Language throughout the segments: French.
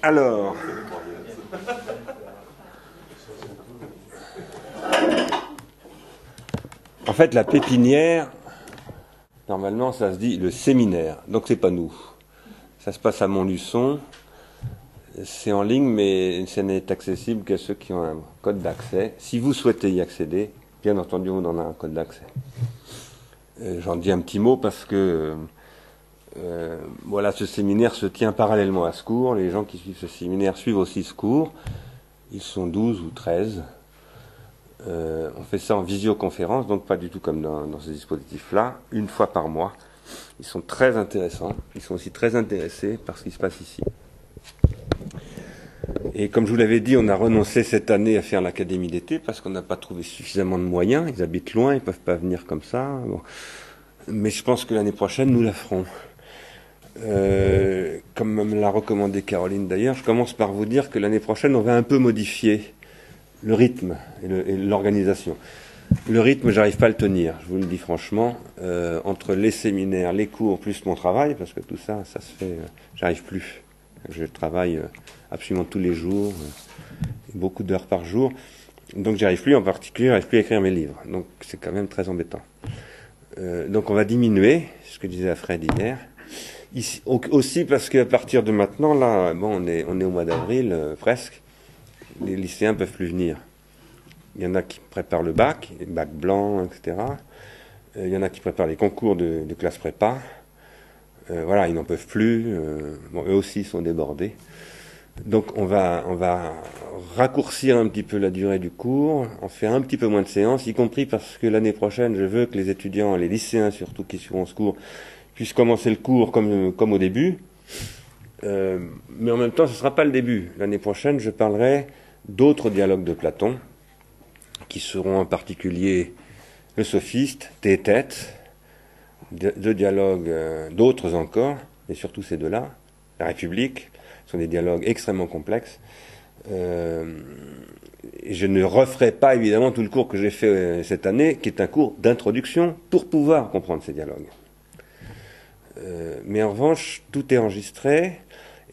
Alors, en fait, la pépinière, normalement, ça se dit le séminaire. Donc, c'est pas nous. Ça se passe à Montluçon. C'est en ligne, mais ça n'est accessible qu'à ceux qui ont un code d'accès. Si vous souhaitez y accéder, bien entendu, on en a un code d'accès. J'en dis un petit mot parce que voilà, ce séminaire se tient parallèlement à ce cours. Les gens qui suivent ce séminaire suivent aussi ce cours. Ils sont 12 ou 13. On fait ça en visioconférence, donc pas du tout comme dans ce dispositif-là, une fois par mois. Ils sont très intéressants. Ils sont aussi très intéressés par ce qui se passe ici. Et comme je vous l'avais dit, on a renoncé cette année à faire l'académie d'été parce qu'on n'a pas trouvé suffisamment de moyens. Ils habitent loin, ils ne peuvent pas venir comme ça. Bon. Mais je pense que l'année prochaine, nous la ferons. Comme me l'a recommandé Caroline d'ailleurs, je commence par vous dire que l'année prochaine, on va un peu modifier le rythme et l'organisation. Le rythme, j'arrive pas à le tenir, je vous le dis franchement. Entre les séminaires, les cours, plus mon travail, parce que tout ça, ça se fait, j'arrive plus. Je travaille absolument tous les jours, beaucoup d'heures par jour. Donc j'y arrive plus, en particulier, j'arrive plus à écrire mes livres. Donc c'est quand même très embêtant. Donc on va diminuer, ce que disait Fred hier. Ici, aussi parce qu'à partir de maintenant, là, bon, on est au mois d'avril, presque. Les lycéens peuvent plus venir. Il y en a qui préparent le bac, les bacs blancs, etc. Il y en a qui préparent les concours de classe prépa. Voilà, ils n'en peuvent plus. Bon, eux aussi sont débordés. Donc on va raccourcir un petit peu la durée du cours, en faire un petit peu moins de séances, y compris parce que l'année prochaine, je veux que les étudiants, les lycéens surtout qui suivront ce cours, puissent commencer le cours comme au début. Mais en même temps, ce ne sera pas le début. L'année prochaine, je parlerai d'autres dialogues de Platon, qui seront en particulier le sophiste, Théétète, deux dialogues, d'autres encore, et surtout ces deux-là, la République, sont des dialogues extrêmement complexes. Et je ne referai pas évidemment tout le cours que j'ai fait cette année, qui est un cours d'introduction pour pouvoir comprendre ces dialogues. Mais en revanche, tout est enregistré,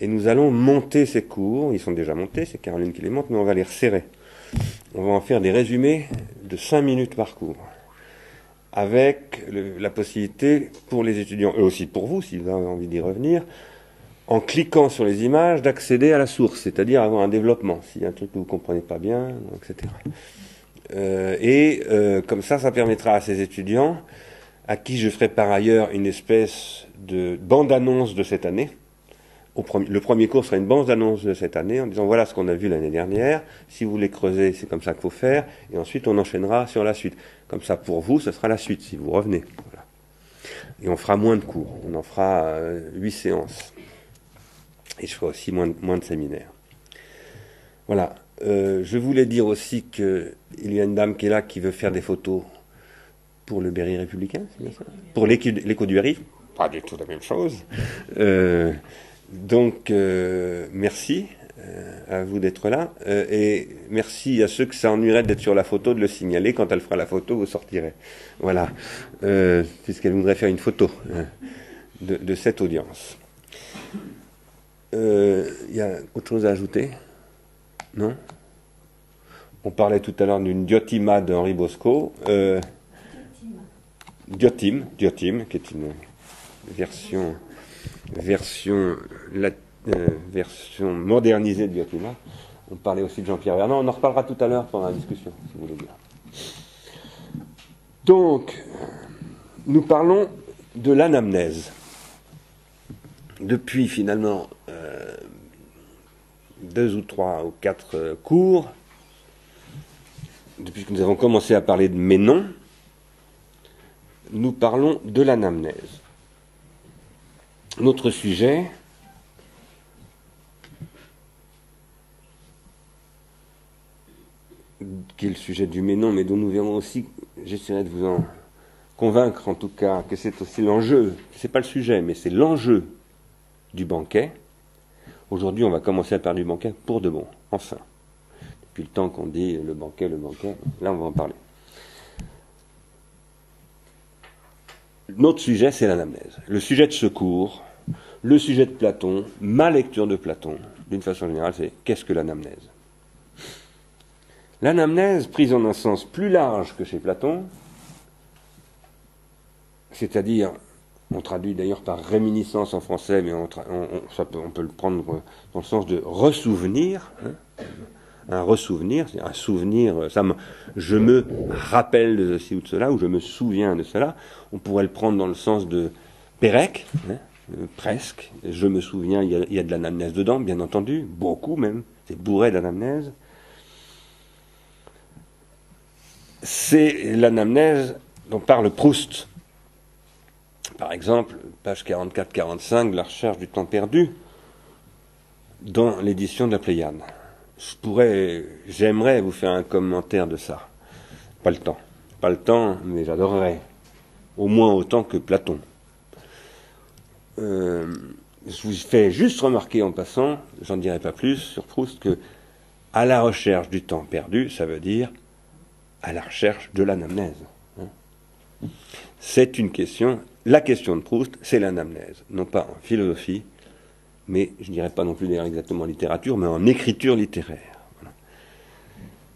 et nous allons monter ces cours. Ils sont déjà montés, c'est Caroline qui les monte, mais on va les resserrer. On va en faire des résumés de 5 minutes par cours, avec la possibilité pour les étudiants, eux aussi pour vous, si vous avez envie d'y revenir, en cliquant sur les images, d'accéder à la source, c'est-à-dire avoir un développement, s'il y a un truc que vous ne comprenez pas bien, etc. Comme ça permettra à ces étudiants, à qui je ferai par ailleurs une espèce de bande-annonce de cette année. Le premier cours sera une bande-annonce de cette année, en disant voilà ce qu'on a vu l'année dernière, si vous voulez creuser, c'est comme ça qu'il faut faire, et ensuite on enchaînera sur la suite. Comme ça, pour vous, ce sera la suite, si vous revenez. Voilà. Et on fera moins de cours, on en fera 8 séances. Et je ferai aussi moins de séminaires. Voilà. Je voulais dire aussi qu'il y a une dame qui est là qui veut faire des photos pour le Berry républicain, c'est bien ça ? Pour l'écho du Berry, pas du tout la même chose. Donc, merci à vous d'être là. Et merci à ceux que ça ennuierait d'être sur la photo, de le signaler. Quand elle fera la photo, vous sortirez. Voilà. Puisqu'elle voudrait faire une photo de cette audience. Y a autre chose à ajouter ? Non ? On parlait tout à l'heure d'une diotima d'Henri Bosco. Diotime, qui est une version modernisée de diotima. On parlait aussi de Jean-Pierre Vernant. On en reparlera tout à l'heure pendant la discussion, si vous voulez bien. Donc, nous parlons de l'anamnèse. Depuis finalement 2 ou 3 ou 4 cours, depuis que nous avons commencé à parler de Ménon, nous parlons de l'anamnèse. Notre sujet, qui est le sujet du Ménon, mais dont nous verrons aussi, j'essaierai de vous en convaincre en tout cas, que c'est aussi l'enjeu, c'est pas le sujet, mais c'est l'enjeu du banquet. Aujourd'hui, on va commencer à parler du banquet pour de bon, enfin. Depuis le temps qu'on dit le banquet, là on va en parler. Notre sujet, c'est l'anamnèse. Le sujet de ce cours le sujet de Platon, ma lecture de Platon, d'une façon générale, c'est qu'est-ce que l'anamnèse? L'anamnèse, prise en un sens plus large que chez Platon, c'est-à-dire, on traduit d'ailleurs par réminiscence en français, mais on peut le prendre dans le sens de ressouvenir, hein, un ressouvenir, c'est un souvenir, je me rappelle de ceci ou de cela, ou je me souviens de cela. On pourrait le prendre dans le sens de Pérec, hein, presque. Je me souviens, il y a de l'anamnèse dedans, bien entendu, beaucoup même, c'est bourré d'anamnèse. C'est l'anamnèse dont parle Proust. Par exemple, page 44-45 de la recherche du temps perdu, dans l'édition de la Pléiade. J'aimerais vous faire un commentaire de ça. Pas le temps, mais j'adorerais. Au moins autant que Platon. Je vous fais juste remarquer en passant, j'en dirai pas plus sur Proust, que à la recherche du temps perdu, ça veut dire à la recherche de l'anamnèse. C'est une question, la question de Proust, c'est l'anamnèse. Non pas en philosophie, mais je ne dirais pas non plus d'ailleurs exactement en littérature, mais en écriture littéraire. Voilà.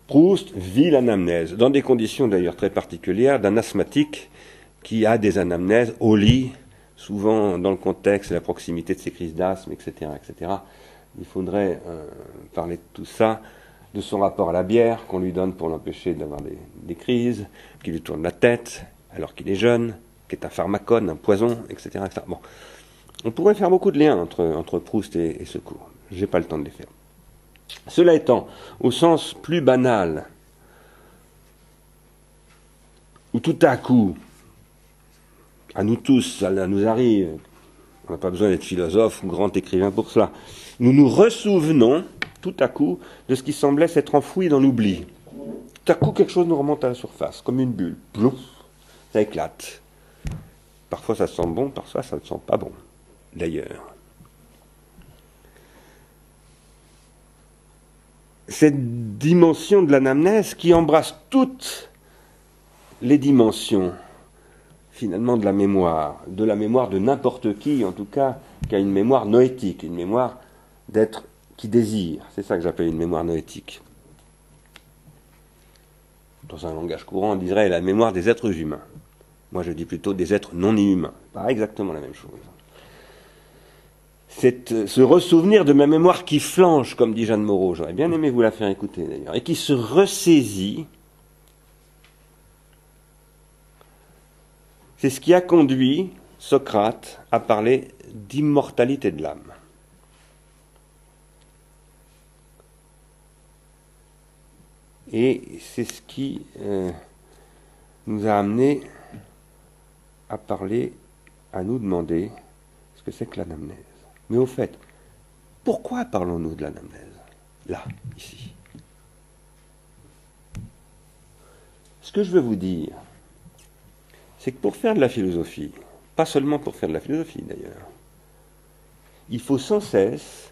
Proust vit l'anamnèse, dans des conditions d'ailleurs très particulières, d'un asthmatique qui a des anamnèses au lit, souvent dans le contexte et la proximité de ses crises d'asthme, etc., etc. Il faudrait parler de tout ça, de son rapport à la bière qu'on lui donne pour l'empêcher d'avoir des crises, qui lui tourne la tête alors qu'il est jeune, qui est un pharmacone, un poison, etc., etc. Bon. On pourrait faire beaucoup de liens entre Proust et ce cours. Je n'ai pas le temps de les faire. Cela étant, au sens plus banal, où tout à coup, à nous tous, ça nous arrive, on n'a pas besoin d'être philosophe ou grand écrivain pour cela, nous nous ressouvenons, tout à coup, de ce qui semblait s'être enfoui dans l'oubli. Tout à coup, quelque chose nous remonte à la surface, comme une bulle. Plouf, ça éclate. Parfois ça sent bon, parfois ça ne sent pas bon. D'ailleurs. Cette dimension de l'anamnèse qui embrasse toutes les dimensions, finalement, de la mémoire de n'importe qui, en tout cas, qui a une mémoire noétique, une mémoire d'être qui désire. C'est ça que j'appelle une mémoire noétique. Dans un langage courant, on dirait la mémoire des êtres humains. Moi, je dis plutôt des êtres non humains. Pas exactement la même chose. Ce ressouvenir de ma mémoire qui flanche, comme dit Jeanne Moreau, j'aurais bien aimé vous la faire écouter d'ailleurs, et qui se ressaisit, c'est ce qui a conduit Socrate à parler d'immortalité de l'âme. Et c'est ce qui nous a amené à parler, à nous demander ce que c'est que l'anamnèse. Mais au fait, pourquoi parlons-nous de l'anamnèse? Là, ici. Ce que je veux vous dire, c'est que pour faire de la philosophie, pas seulement pour faire de la philosophie d'ailleurs, il faut sans cesse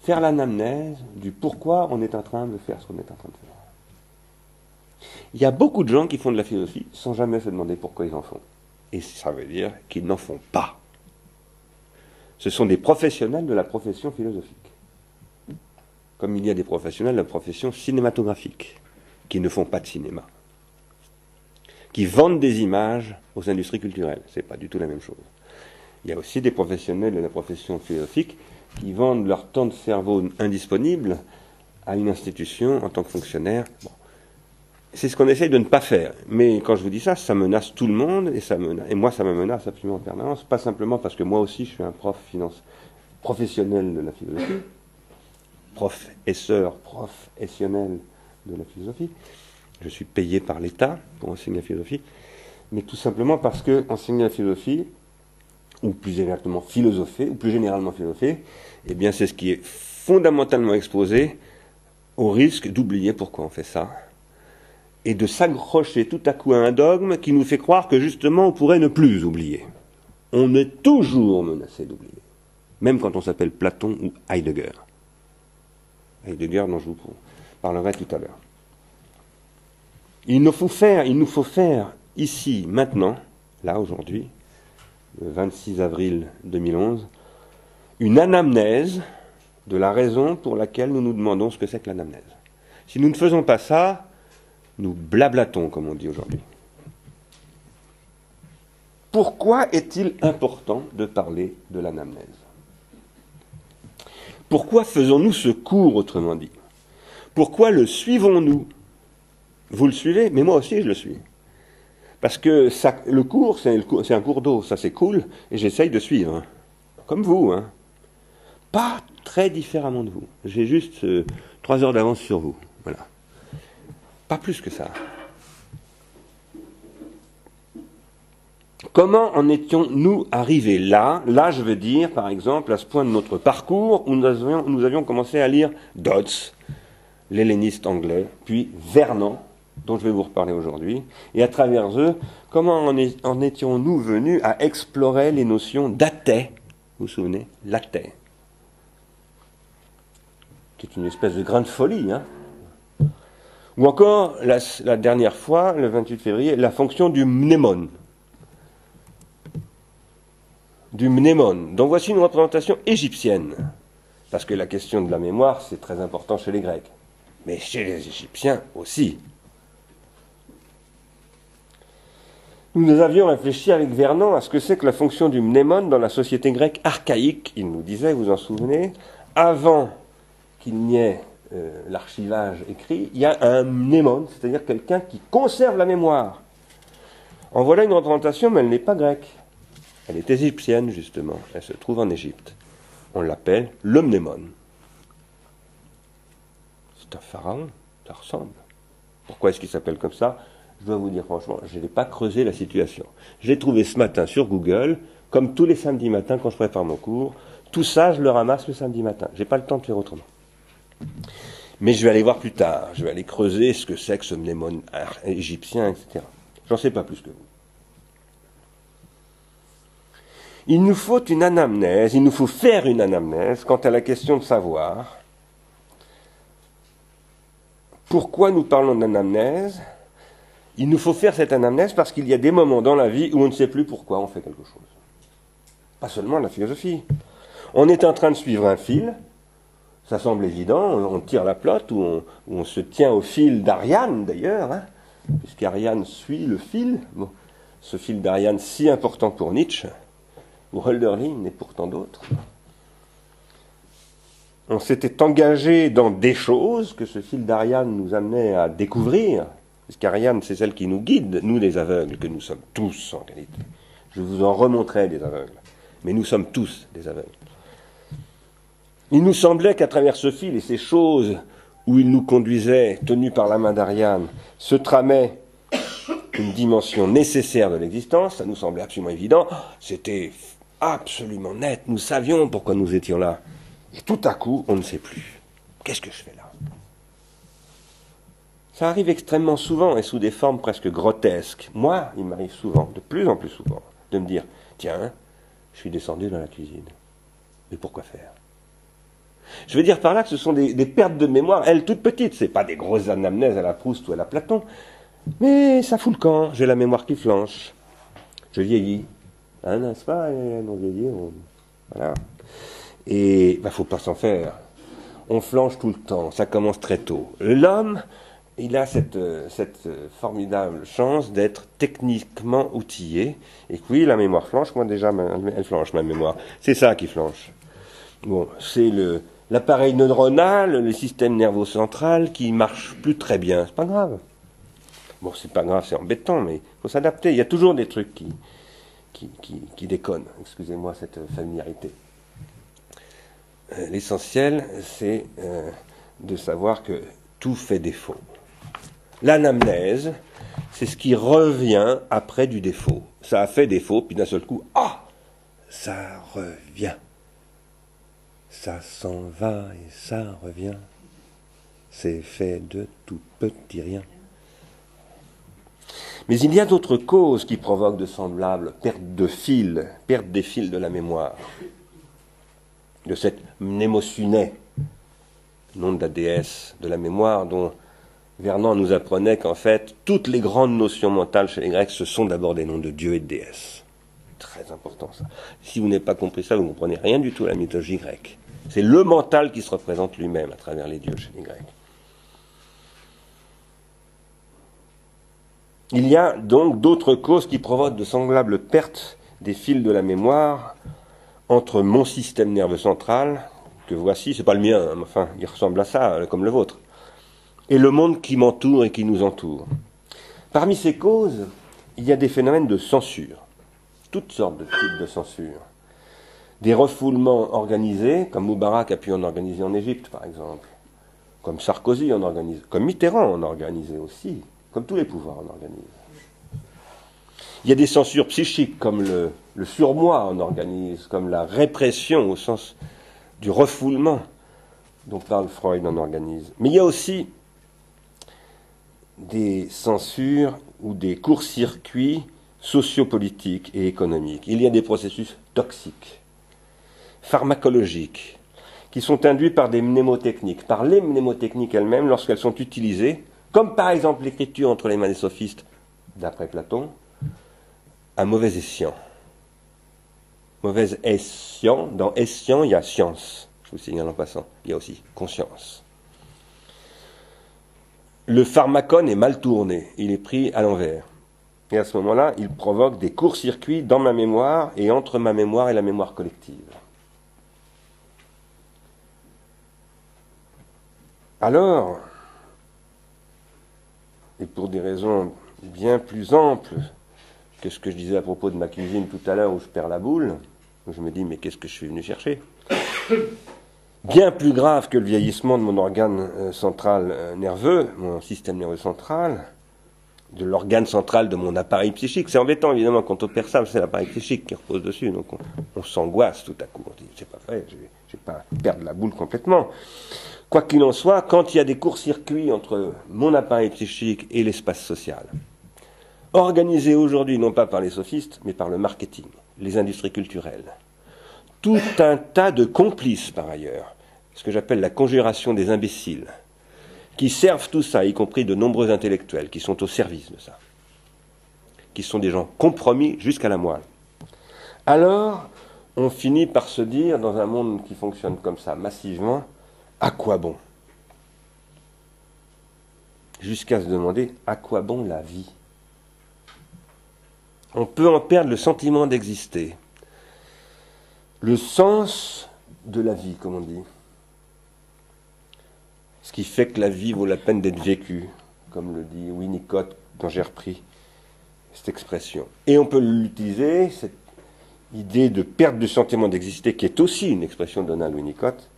faire l'anamnèse du pourquoi on est en train de faire ce qu'on est en train de faire. Il y a beaucoup de gens qui font de la philosophie sans jamais se demander pourquoi ils en font. Et ça veut dire qu'ils n'en font pas. Ce sont des professionnels de la profession philosophique. Comme il y a des professionnels de la profession cinématographique, qui ne font pas de cinéma, qui vendent des images aux industries culturelles. Ce n'est pas du tout la même chose. Il y a aussi des professionnels de la profession philosophique qui vendent leur temps de cerveau indisponible à une institution en tant que fonctionnaire. Bon. C'est ce qu'on essaye de ne pas faire. Mais quand je vous dis ça, ça menace tout le monde, et moi ça me menace absolument en permanence, pas simplement parce que moi aussi je suis un professionnel de la philosophie, professionnel de la philosophie, je suis payé par l'État pour enseigner la philosophie, mais tout simplement parce que enseigner la philosophie, ou plus exactement philosopher, ou plus généralement philosopher, eh bien c'est ce qui est fondamentalement exposé au risque d'oublier pourquoi on fait ça, et de s'accrocher tout à coup à un dogme qui nous fait croire que justement on pourrait ne plus oublier. On est toujours menacé d'oublier, même quand on s'appelle Platon ou Heidegger. Heidegger dont je vous parlerai tout à l'heure. Il nous faut faire ici, maintenant, là aujourd'hui, le 26 avril 2011, une anamnèse de la raison pour laquelle nous nous demandons ce que c'est que l'anamnèse. Si nous ne faisons pas ça, nous blablatons, comme on dit aujourd'hui. Pourquoi est-il important de parler de l'anamnèse? Pourquoi faisons-nous ce cours, autrement dit? Pourquoi le suivons-nous? Vous le suivez, mais moi aussi je le suis. Parce que ça, le cours, c'est un cours d'eau, ça c'est cool, et j'essaye de suivre. Comme vous, hein. Pas très différemment de vous. J'ai juste 3 heures d'avance sur vous. Voilà. Pas plus que ça. Comment en étions-nous arrivés là? Là, je veux dire, par exemple, à ce point de notre parcours où nous avions commencé à lire Dodds, l'helléniste anglais, puis Vernon, dont je vais vous reparler aujourd'hui, et à travers eux, comment en étions-nous venus à explorer les notions d'athée? Vous vous souvenez? L'athée. Qui est une espèce de grande folie, hein? Ou encore, la dernière fois, le 28 février, la fonction du mnémon. Du mnémon, dont voici une représentation égyptienne. Parce que la question de la mémoire, c'est très important chez les Grecs. Mais chez les Égyptiens aussi. Nous avions réfléchi avec Vernon à ce que c'est que la fonction du mnémon dans la société grecque archaïque. Il nous disait, vous vous en souvenez, avant qu'il n'y ait l'archivage écrit, il y a un mnémon, c'est-à-dire quelqu'un qui conserve la mémoire. En voilà une représentation, mais elle n'est pas grecque. Elle est égyptienne, justement. Elle se trouve en Égypte. On l'appelle le mnémon. C'est un pharaon, ça ressemble. Pourquoi est-ce qu'il s'appelle comme ça? Je dois vous dire franchement, je n'ai pas creusé la situation. J'ai trouvé ce matin sur Google, comme tous les samedis matins quand je prépare mon cours, tout ça, je le ramasse le samedi matin. Je n'ai pas le temps de faire autrement. Mais je vais aller voir plus tard. Je vais aller creuser ce que c'est que ce mnémon égyptien, etc. J'en sais pas plus que vous. Il nous faut une anamnèse, il nous faut faire une anamnèse quant à la question de savoir pourquoi nous parlons d'anamnèse. Il nous faut faire cette anamnèse parce qu'il y a des moments dans la vie où on ne sait plus pourquoi on fait quelque chose. Pas seulement la philosophie. On est en train de suivre un fil, ça semble évident, on tire la pelote ou on se tient au fil d'Ariane d'ailleurs, hein, puisqu'Ariane suit le fil, bon, ce fil d'Ariane si important pour Nietzsche, ou Hölderlin et pourtant d'autres. On s'était engagé dans des choses que ce fil d'Ariane nous amenait à découvrir, puisqu'Ariane c'est celle qui nous guide, nous les aveugles, que nous sommes tous en réalité. Je vous en remontrerai des aveugles, mais nous sommes tous des aveugles. Il nous semblait qu'à travers ce fil et ces choses où il nous conduisait, tenus par la main d'Ariane, se tramait une dimension nécessaire de l'existence, ça nous semblait absolument évident, c'était absolument net, nous savions pourquoi nous étions là. Et tout à coup, on ne sait plus. Qu'est-ce que je fais là? Ça arrive extrêmement souvent et sous des formes presque grotesques. Moi, il m'arrive souvent, de plus en plus souvent, de me dire, tiens, je suis descendu dans la cuisine. Mais pourquoi faire? Je veux dire par là que ce sont des pertes de mémoire, elles toutes petites, c'est pas des grosses anamnèses à la Proust ou à la Platon, mais ça fout le camp, j'ai la mémoire qui flanche. Je vieillis. Hein, n'est-ce pas? On vieillit, voilà. Et faut pas s'en faire. On flanche tout le temps, ça commence très tôt. L'homme, il a cette formidable chance d'être techniquement outillé, et que oui, la mémoire flanche, moi déjà, elle flanche ma mémoire. C'est ça qui flanche. Bon, c'est l'appareil neuronal, le système nerveux central qui marche plus très bien. C'est pas grave. Bon, c'est pas grave, c'est embêtant, mais il faut s'adapter. Il y a toujours des trucs qui déconnent. Excusez-moi cette familiarité. L'essentiel, c'est de savoir que tout fait défaut. L'anamnèse, c'est ce qui revient après du défaut. Ça a fait défaut, puis d'un seul coup, ça revient. Ça s'en va et ça revient. C'est fait de tout petit rien. Mais il y a d'autres causes qui provoquent de semblables pertes de fil, perte des fils de la mémoire. De cette mnémosyné, nom de la déesse de la mémoire, dont Vernon nous apprenait qu'en fait, toutes les grandes notions mentales chez les Grecs, ce sont d'abord des noms de dieux et de déesses. très important ça. Si vous n'avez pas compris ça, vous ne comprenez rien du tout à la mythologie grecque. C'est le mental qui se représente lui-même à travers les dieux chez les Grecs. Il y a donc d'autres causes qui provoquent de semblables pertes des fils de la mémoire entre mon système nerveux central, que voici, c'est pas le mien, hein, enfin, il ressemble à ça, comme le vôtre, et le monde qui m'entoure et qui nous entoure. Parmi ces causes, il y a des phénomènes de censure, toutes sortes de types de censure. Des refoulements organisés, comme Moubarak a pu en organiser en Égypte, par exemple, comme Sarkozy en organise, comme Mitterrand en organisait aussi, comme tous les pouvoirs en organisent. Il y a des censures psychiques, comme le surmoi en organise, comme la répression au sens du refoulement dont parle Freud en organise. Mais il y a aussi des censures ou des courts-circuits sociopolitiques et économiques. Il y a des processus toxiques, pharmacologiques, qui sont induits par des mnémotechniques, par les mnémotechniques elles-mêmes lorsqu'elles sont utilisées, comme par exemple l'écriture entre les mains des sophistes, d'après Platon, à mauvais escient. Mauvais escient, dans escient, il y a science, je vous signale en passant, il y a aussi conscience. Le pharmacone est mal tourné, il est pris à l'envers. Et à ce moment-là, il provoque des courts-circuits dans ma mémoire et entre ma mémoire et la mémoire collective. Alors, et pour des raisons bien plus amples que ce que je disais à propos de ma cuisine tout à l'heure où je perds la boule, où je me dis mais qu'est-ce que je suis venu chercher ? Bien plus grave que le vieillissement de mon organe central nerveux, mon système nerveux central, de l'organe central de mon appareil psychique. C'est embêtant évidemment quand on perd ça, c'est l'appareil psychique qui repose dessus, donc on s'angoisse tout à coup, on dit c'est pas vrai, je vais pas perdre la boule complètement. Quoi qu'il en soit, quand il y a des courts-circuits entre mon appareil psychique et l'espace social, organisés aujourd'hui non pas par les sophistes, mais par le marketing, les industries culturelles, tout un tas de complices par ailleurs, ce que j'appelle la conjuration des imbéciles, qui servent tout ça, y compris de nombreux intellectuels qui sont au service de ça, qui sont des gens compromis jusqu'à la moelle. Alors, on finit par se dire, dans un monde qui fonctionne comme ça massivement, à quoi bon ? Jusqu'à se demander, à quoi bon la vie ? On peut en perdre le sentiment d'exister, le sens de la vie, comme on dit. Ce qui fait que la vie vaut la peine d'être vécue, comme le dit Winnicott, dont j'ai repris cette expression. Et on peut l'utiliser, cette idée de perte du sentiment d'exister, qui est aussi une expression de Donald Winnicott,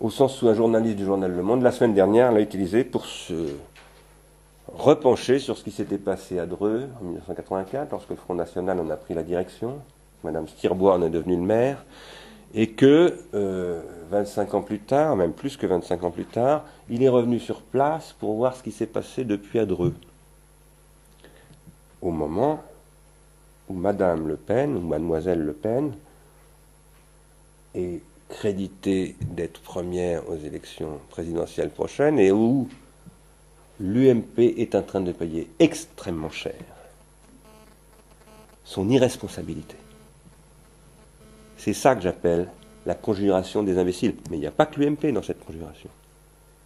au sens où un journaliste du journal Le Monde, la semaine dernière, l'a utilisé pour se repencher sur ce qui s'était passé à Dreux en 1984, lorsque le Front National en a pris la direction, Madame Stirbois en est devenue le maire, et que 25 ans plus tard, même plus que 25 ans plus tard, il est revenu sur place pour voir ce qui s'est passé depuis à Dreux. Au moment où Madame Le Pen, ou Mademoiselle Le Pen, est créditée d'être première aux élections présidentielles prochaines et où l'UMP est en train de payer extrêmement cher son irresponsabilité. C'est ça que j'appelle la conjuration des imbéciles. Mais il n'y a pas que l'UMP dans cette conjuration.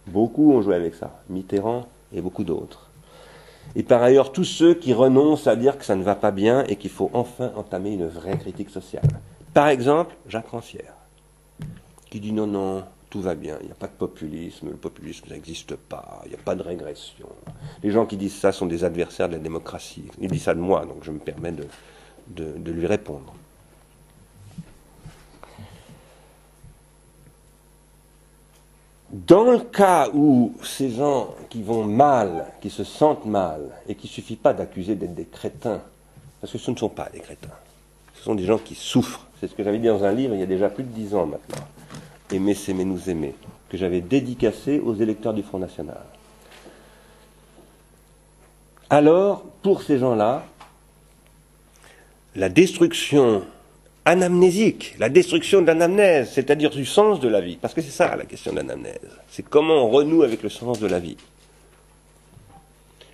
Beaucoup ont joué avec ça, Mitterrand et beaucoup d'autres. Et par ailleurs, tous ceux qui renoncent à dire que ça ne va pas bien et qu'il faut enfin entamer une vraie critique sociale. Par exemple, Jacques Rancière, qui dit non, tout va bien, il n'y a pas de populisme, le populisme n'existe pas, il n'y a pas de régression. Les gens qui disent ça sont des adversaires de la démocratie. Il dit ça de moi, donc je me permets de lui répondre. Dans le cas où ces gens qui vont mal, qui se sentent mal, et qu'il ne suffit pas d'accuser d'être des crétins, parce que ce ne sont pas des crétins, ce sont des gens qui souffrent. C'est ce que j'avais dit dans un livre il y a déjà plus de 10 ans maintenant, Aimer, s'aimer, nous aimer, que j'avais dédicacé aux électeurs du Front National. Alors, pour ces gens-là, la destruction anamnésique, la destruction de l'anamnèse, c'est-à-dire du sens de la vie, parce que c'est ça la question de l'anamnèse, c'est comment on renoue avec le sens de la vie.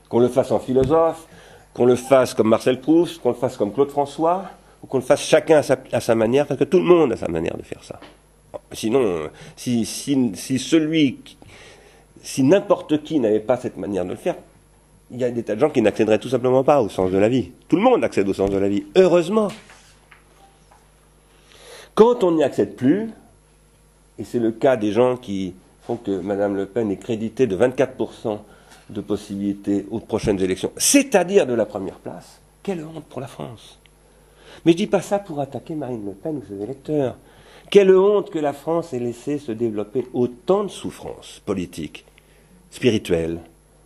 Qu'on le fasse en philosophe, qu'on le fasse comme Marcel Proust, qu'on le fasse comme Claude François, faut qu'on le fasse chacun à sa manière, parce que tout le monde a sa manière de faire ça. Sinon, si n'importe qui n'avait pas cette manière de le faire, il y a des tas de gens qui n'accéderaient tout simplement pas au sens de la vie. Tout le monde accède au sens de la vie, heureusement. Quand on n'y accède plus, et c'est le cas des gens qui font que Mme Le Pen est créditée de 24% de possibilités aux prochaines élections, c'est-à-dire de la première place, quelle honte pour la France. Mais je ne dis pas ça pour attaquer Marine Le Pen ou ses électeurs. Quelle honte que la France ait laissé se développer autant de souffrances politiques, spirituelles,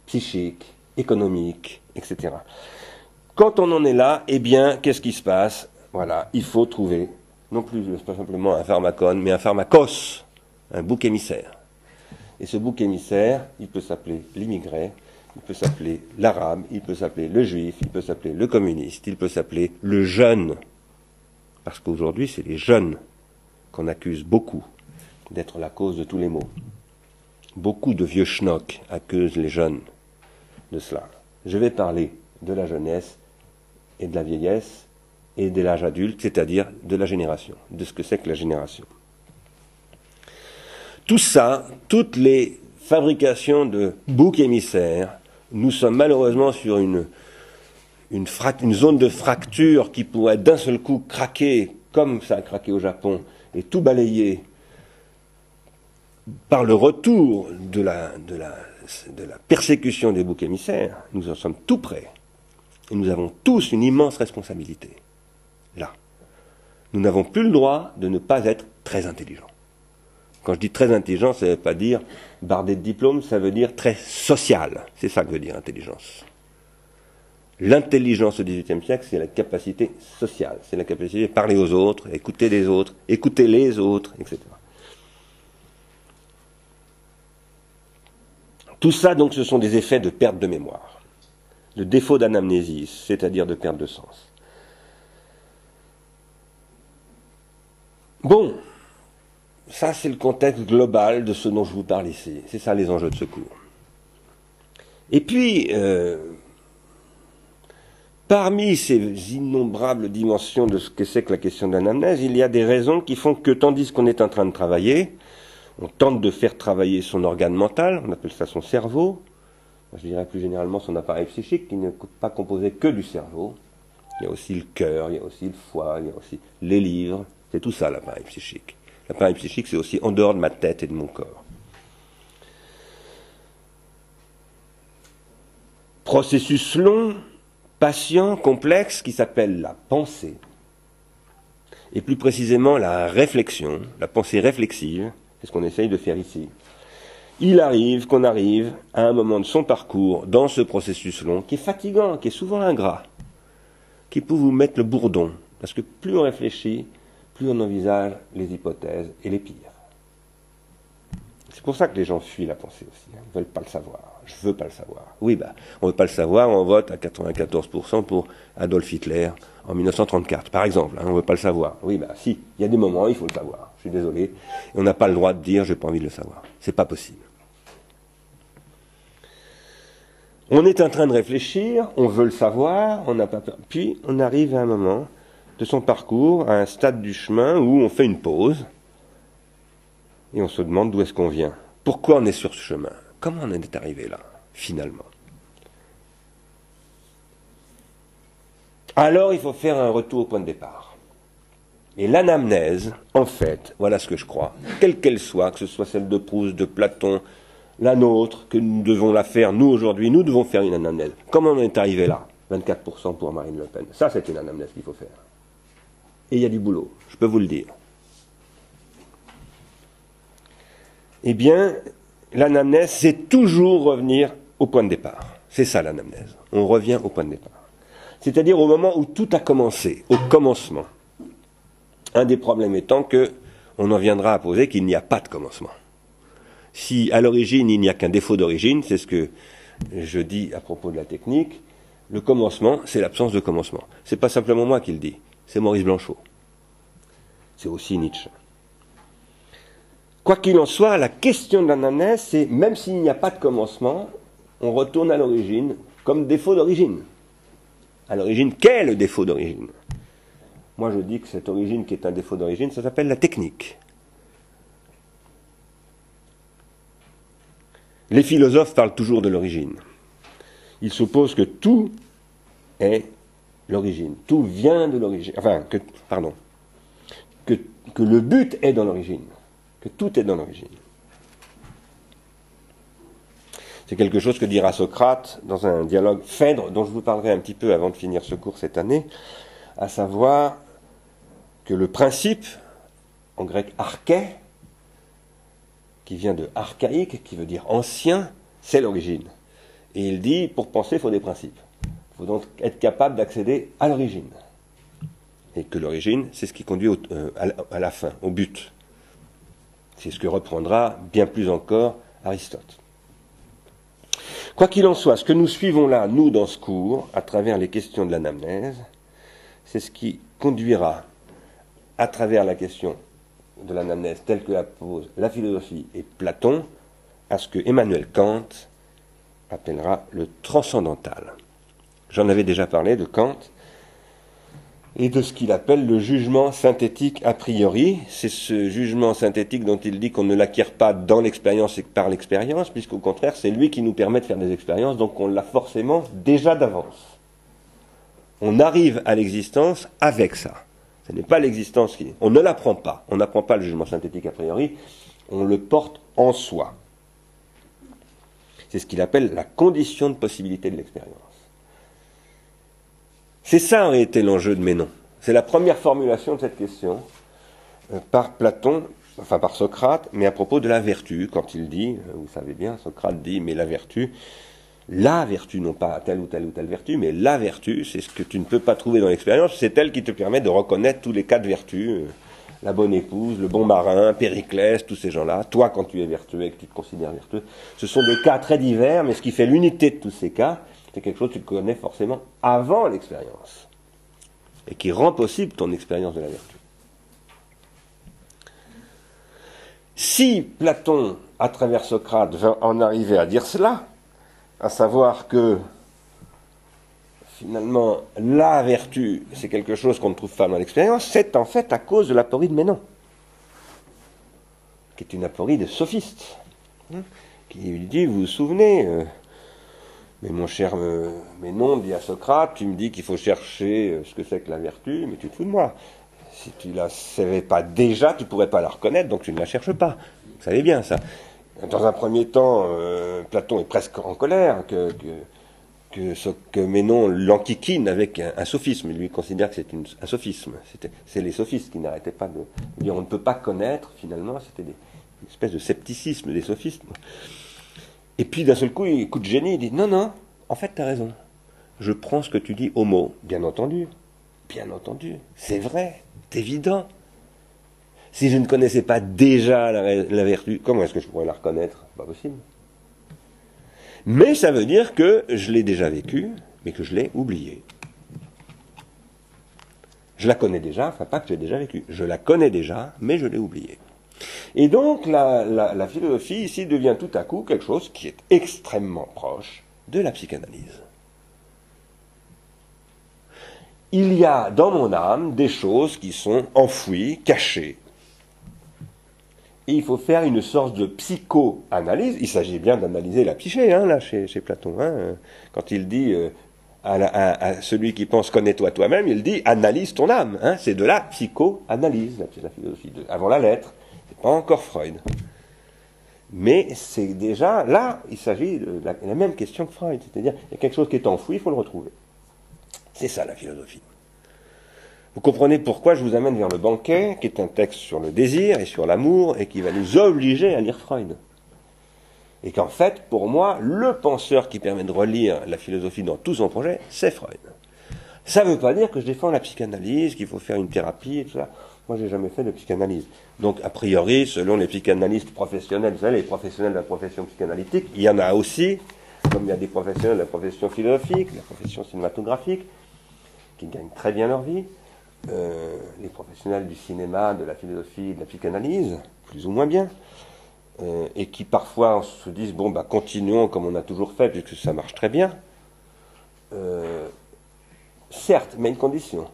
psychiques, économiques, etc. Quand on en est là, eh bien, qu'est-ce qui se passe? Voilà, il faut trouver, non plus pas simplement un pharmacone, mais un pharmacos, un bouc émissaire. Et ce bouc émissaire, il peut s'appeler l'immigré, il peut s'appeler l'arabe, il peut s'appeler le juif, il peut s'appeler le communiste, il peut s'appeler le jeune. Parce qu'aujourd'hui, c'est les jeunes qu'on accuse beaucoup d'être la cause de tous les maux. Beaucoup de vieux schnocks accusent les jeunes de cela. Je vais parler de la jeunesse et de la vieillesse et de l'âge adulte, c'est-à-dire de la génération, de ce que c'est que la génération. Tout ça, toutes les fabrications de boucs émissaires, nous sommes malheureusement sur une zone de fracture qui pourrait d'un seul coup craquer, comme ça a craqué au Japon, et tout balayer par le retour de la persécution des boucs émissaires. Nous en sommes tout près. Et nous avons tous une immense responsabilité. Là. Nous n'avons plus le droit de ne pas être très intelligents. Quand je dis très intelligent, ça ne veut pas dire bardé de diplôme, ça veut dire très social. C'est ça que veut dire intelligence. L'intelligence au XVIIIe siècle, c'est la capacité sociale. C'est la capacité de parler aux autres, écouter les autres, écouter les autres, etc. Tout ça, donc, ce sont des effets de perte de mémoire, de défaut d'anamnésis, c'est-à-dire de perte de sens. Bon, ça c'est le contexte global de ce dont je vous parle ici. C'est ça les enjeux de ce cours. Et puis, parmi ces innombrables dimensions de ce que c'est que la question de l'anamnèse, il y a des raisons qui font que tandis qu'on est en train de travailler, on tente de faire travailler son organe mental, on appelle ça son cerveau, je dirais plus généralement son appareil psychique qui n'est pas composé que du cerveau. Il y a aussi le cœur, il y a aussi le foie, il y a aussi les livres, c'est tout ça l'appareil psychique. L'appareil psychique, c'est aussi en dehors de ma tête et de mon corps. Processus long, patient, complexe, qui s'appelle la pensée. Et plus précisément la réflexion, la pensée réflexive, c'est ce qu'on essaye de faire ici. Il arrive qu'on arrive à un moment de son parcours, dans ce processus long, qui est fatigant, qui est souvent ingrat, qui peut vous mettre le bourdon, parce que plus on réfléchit, plus on envisage les hypothèses et les pires. C'est pour ça que les gens fuient la pensée aussi. Ils ne veulent pas le savoir. Je veux pas le savoir. Oui, on ne veut pas le savoir, on vote à 94% pour Adolf Hitler en 1934, par exemple. On ne veut pas le savoir. Oui, si, il y a des moments, il faut le savoir. Je suis désolé. Et on n'a pas le droit de dire, j'ai pas envie de le savoir. C'est pas possible. On est en train de réfléchir, on veut le savoir, on n'a pas peur. Puis, on arrive à un moment de son parcours, à un stade du chemin où on fait une pause et on se demande d'où est-ce qu'on vient. Pourquoi on est sur ce chemin? Comment on en est arrivé là, finalement? Alors il faut faire un retour au point de départ. Et l'anamnèse, en fait, voilà ce que je crois, quelle qu'elle soit, que ce soit celle de Proust, de Platon, la nôtre, que nous devons la faire, nous aujourd'hui, nous devons faire une anamnèse. Comment on est arrivé là? 24% pour Marine Le Pen. Ça, c'est une anamnèse qu'il faut faire. Et il y a du boulot, je peux vous le dire. Eh bien, l'anamnèse, c'est toujours revenir au point de départ. C'est ça l'anamnèse. On revient au point de départ. C'est-à-dire au moment où tout a commencé, au commencement. Un des problèmes étant que on en viendra à poser qu'il n'y a pas de commencement. Si à l'origine il n'y a qu'un défaut d'origine, c'est ce que je dis à propos de la technique, le commencement, c'est l'absence de commencement. C'est pas simplement moi qui le dis, c'est Maurice Blanchot. C'est aussi Nietzsche. Quoi qu'il en soit, la question de l'anamnèse, c'est même s'il n'y a pas de commencement, on retourne à l'origine comme défaut d'origine. À l'origine, quel est le défaut d'origine? Moi, je dis que cette origine qui est un défaut d'origine, ça s'appelle la technique. Les philosophes parlent toujours de l'origine. Ils supposent que tout est l'origine. Tout vient de l'origine. Enfin, que le but est dans l'origine. Que tout est dans l'origine. C'est quelque chose que dira Socrate dans un dialogue Phèdre, dont je vous parlerai un petit peu avant de finir ce cours cette année, à savoir que le principe, en grec arché, qui vient de archaïque, qui veut dire ancien, c'est l'origine. Et il dit, pour penser, il faut des principes. Il faut donc être capable d'accéder à l'origine. Et que l'origine, c'est ce qui conduit à la fin, au but. C'est ce que reprendra bien plus encore Aristote. Quoi qu'il en soit, ce que nous suivons là, nous, dans ce cours, à travers les questions de l'anamnèse, c'est ce qui conduira, à travers la question de l'anamnèse telle que la pose la philosophie et Platon, à ce que Emmanuel Kant appellera le transcendantal. J'en avais déjà parlé de Kant et de ce qu'il appelle le jugement synthétique a priori. C'est ce jugement synthétique dont il dit qu'on ne l'acquiert pas dans l'expérience et par l'expérience, puisqu'au contraire, c'est lui qui nous permet de faire des expériences, donc on l'a forcément déjà d'avance. On arrive à l'existence avec ça. Ce n'est pas l'existence qui... On ne l'apprend pas. On n'apprend pas le jugement synthétique a priori, on le porte en soi. C'est ce qu'il appelle la condition de possibilité de l'expérience. C'est ça en réalité l'enjeu de Ménon. C'est la première formulation de cette question par Platon, enfin par Socrate, mais à propos de la vertu, quand il dit, vous savez bien, Socrate dit, mais la vertu, non pas telle ou telle ou telle vertu, mais la vertu, c'est ce que tu ne peux pas trouver dans l'expérience, c'est elle qui te permet de reconnaître tous les cas de vertu, la bonne épouse, le bon marin, Périclès, tous ces gens-là, toi quand tu es vertueux et que tu te considères vertueux, ce sont des cas très divers, mais ce qui fait l'unité de tous ces cas, c'est quelque chose que tu connais forcément avant l'expérience, et qui rend possible ton expérience de la vertu. Si Platon, à travers Socrate, va en arriver à dire cela, à savoir que, finalement, la vertu, c'est quelque chose qu'on ne trouve pas dans l'expérience, c'est en fait à cause de l'aporie de Ménon, qui est une aporie de sophiste, qui lui dit, vous vous souvenez, mais mon cher Ménon dit à Socrate, tu me dis qu'il faut chercher ce que c'est que la vertu, mais tu te fous de moi. Si tu ne la savais pas déjà, tu ne pourrais pas la reconnaître, donc tu ne la cherches pas. Vous savez bien ça. Dans un premier temps, Platon est presque en colère que Ménon l'enquiquine avec un sophisme. Lui considère que c'est un sophisme. C'est les sophistes qui n'arrêtaient pas de dire on ne peut pas connaître, finalement, c'était une espèce de scepticisme des sophistes. Et puis d'un seul coup, coup de génie, il dit non, en fait, tu as raison. Je prends ce que tu dis au mot. Bien entendu, c'est vrai, c'est évident. Si je ne connaissais pas déjà la vertu, comment est-ce que je pourrais la reconnaître? Pas possible. Mais ça veut dire que je l'ai déjà vécue, mais que je l'ai oubliée. Je la connais déjà, enfin pas que je l'ai déjà vécue. Je la connais déjà, mais je l'ai oubliée. Et donc la philosophie ici devient tout à coup quelque chose qui est extrêmement proche de la psychanalyse. Il y a dans mon âme des choses qui sont enfouies, cachées. Et il faut faire une sorte de psychoanalyse. Il s'agit bien d'analyser la psyché, là, chez Platon. Quand il dit à celui qui pense connais-toi toi-même, il dit analyse ton âme. C'est de la psychoanalyse, la philosophie, avant la lettre. C'est pas encore Freud. Mais c'est déjà, là, il s'agit de la même question que Freud. C'est-à-dire, il y a quelque chose qui est enfoui, il faut le retrouver. C'est ça la philosophie. Vous comprenez pourquoi je vous amène vers le banquet, qui est un texte sur le désir et sur l'amour, et qui va nous obliger à lire Freud. Et qu'en fait, pour moi, le penseur qui permet de relire la philosophie dans tout son projet, c'est Freud. Ça ne veut pas dire que je défends la psychanalyse, qu'il faut faire une thérapie et tout ça. Moi, je n'ai jamais fait de psychanalyse. Donc, a priori, selon les psychanalystes professionnels, vous savez, les professionnels de la profession psychanalytique, il y en a aussi, comme il y a des professionnels de la profession philosophique, de la profession cinématographique, qui gagnent très bien leur vie, les professionnels du cinéma, de la philosophie, de la psychanalyse, plus ou moins bien, et qui parfois se disent, continuons comme on a toujours fait, puisque ça marche très bien. Certes, mais une condition,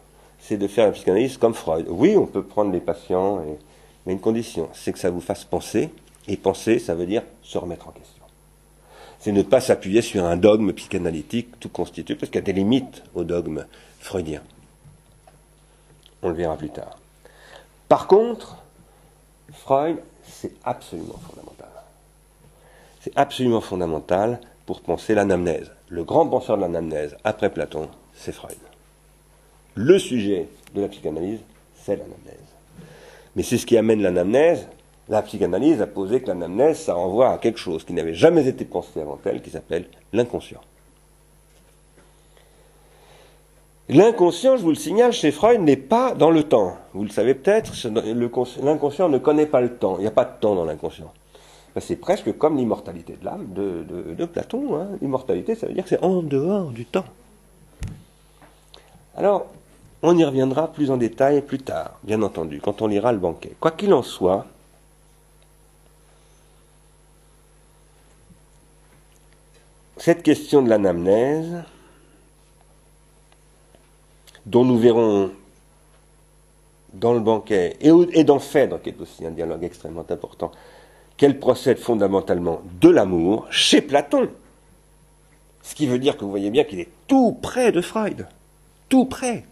c'est de faire la psychanalyse comme Freud. Oui, on peut prendre les patients, mais une condition, c'est que ça vous fasse penser, et penser, ça veut dire se remettre en question. C'est ne pas s'appuyer sur un dogme psychanalytique tout constitué, parce qu'il y a des limites au dogme freudien. On le verra plus tard. Par contre, Freud, c'est absolument fondamental. C'est absolument fondamental pour penser l'anamnèse. Le grand penseur de l'anamnèse, après Platon, c'est Freud. Le sujet de la psychanalyse, c'est l'anamnèse. Mais c'est ce qui amène l'anamnèse. La psychanalyse a posé que l'anamnèse, ça renvoie à quelque chose qui n'avait jamais été pensé avant elle, qui s'appelle l'inconscient. L'inconscient, je vous le signale, chez Freud, n'est pas dans le temps. Vous le savez peut-être, l'inconscient ne connaît pas le temps. Il n'y a pas de temps dans l'inconscient. C'est presque comme l'immortalité de l'âme de Platon. Hein. L'immortalité, ça veut dire que c'est en dehors du temps. Alors, on y reviendra plus en détail plus tard, bien entendu, quand on lira le banquet. Quoi qu'il en soit, cette question de l'anamnèse, dont nous verrons dans le banquet, et dans Phèdre, qui est aussi un dialogue extrêmement important, qu'elle procède fondamentalement de l'amour chez Platon. Ce qui veut dire que vous voyez bien qu'il est tout près de Freud. Tout près.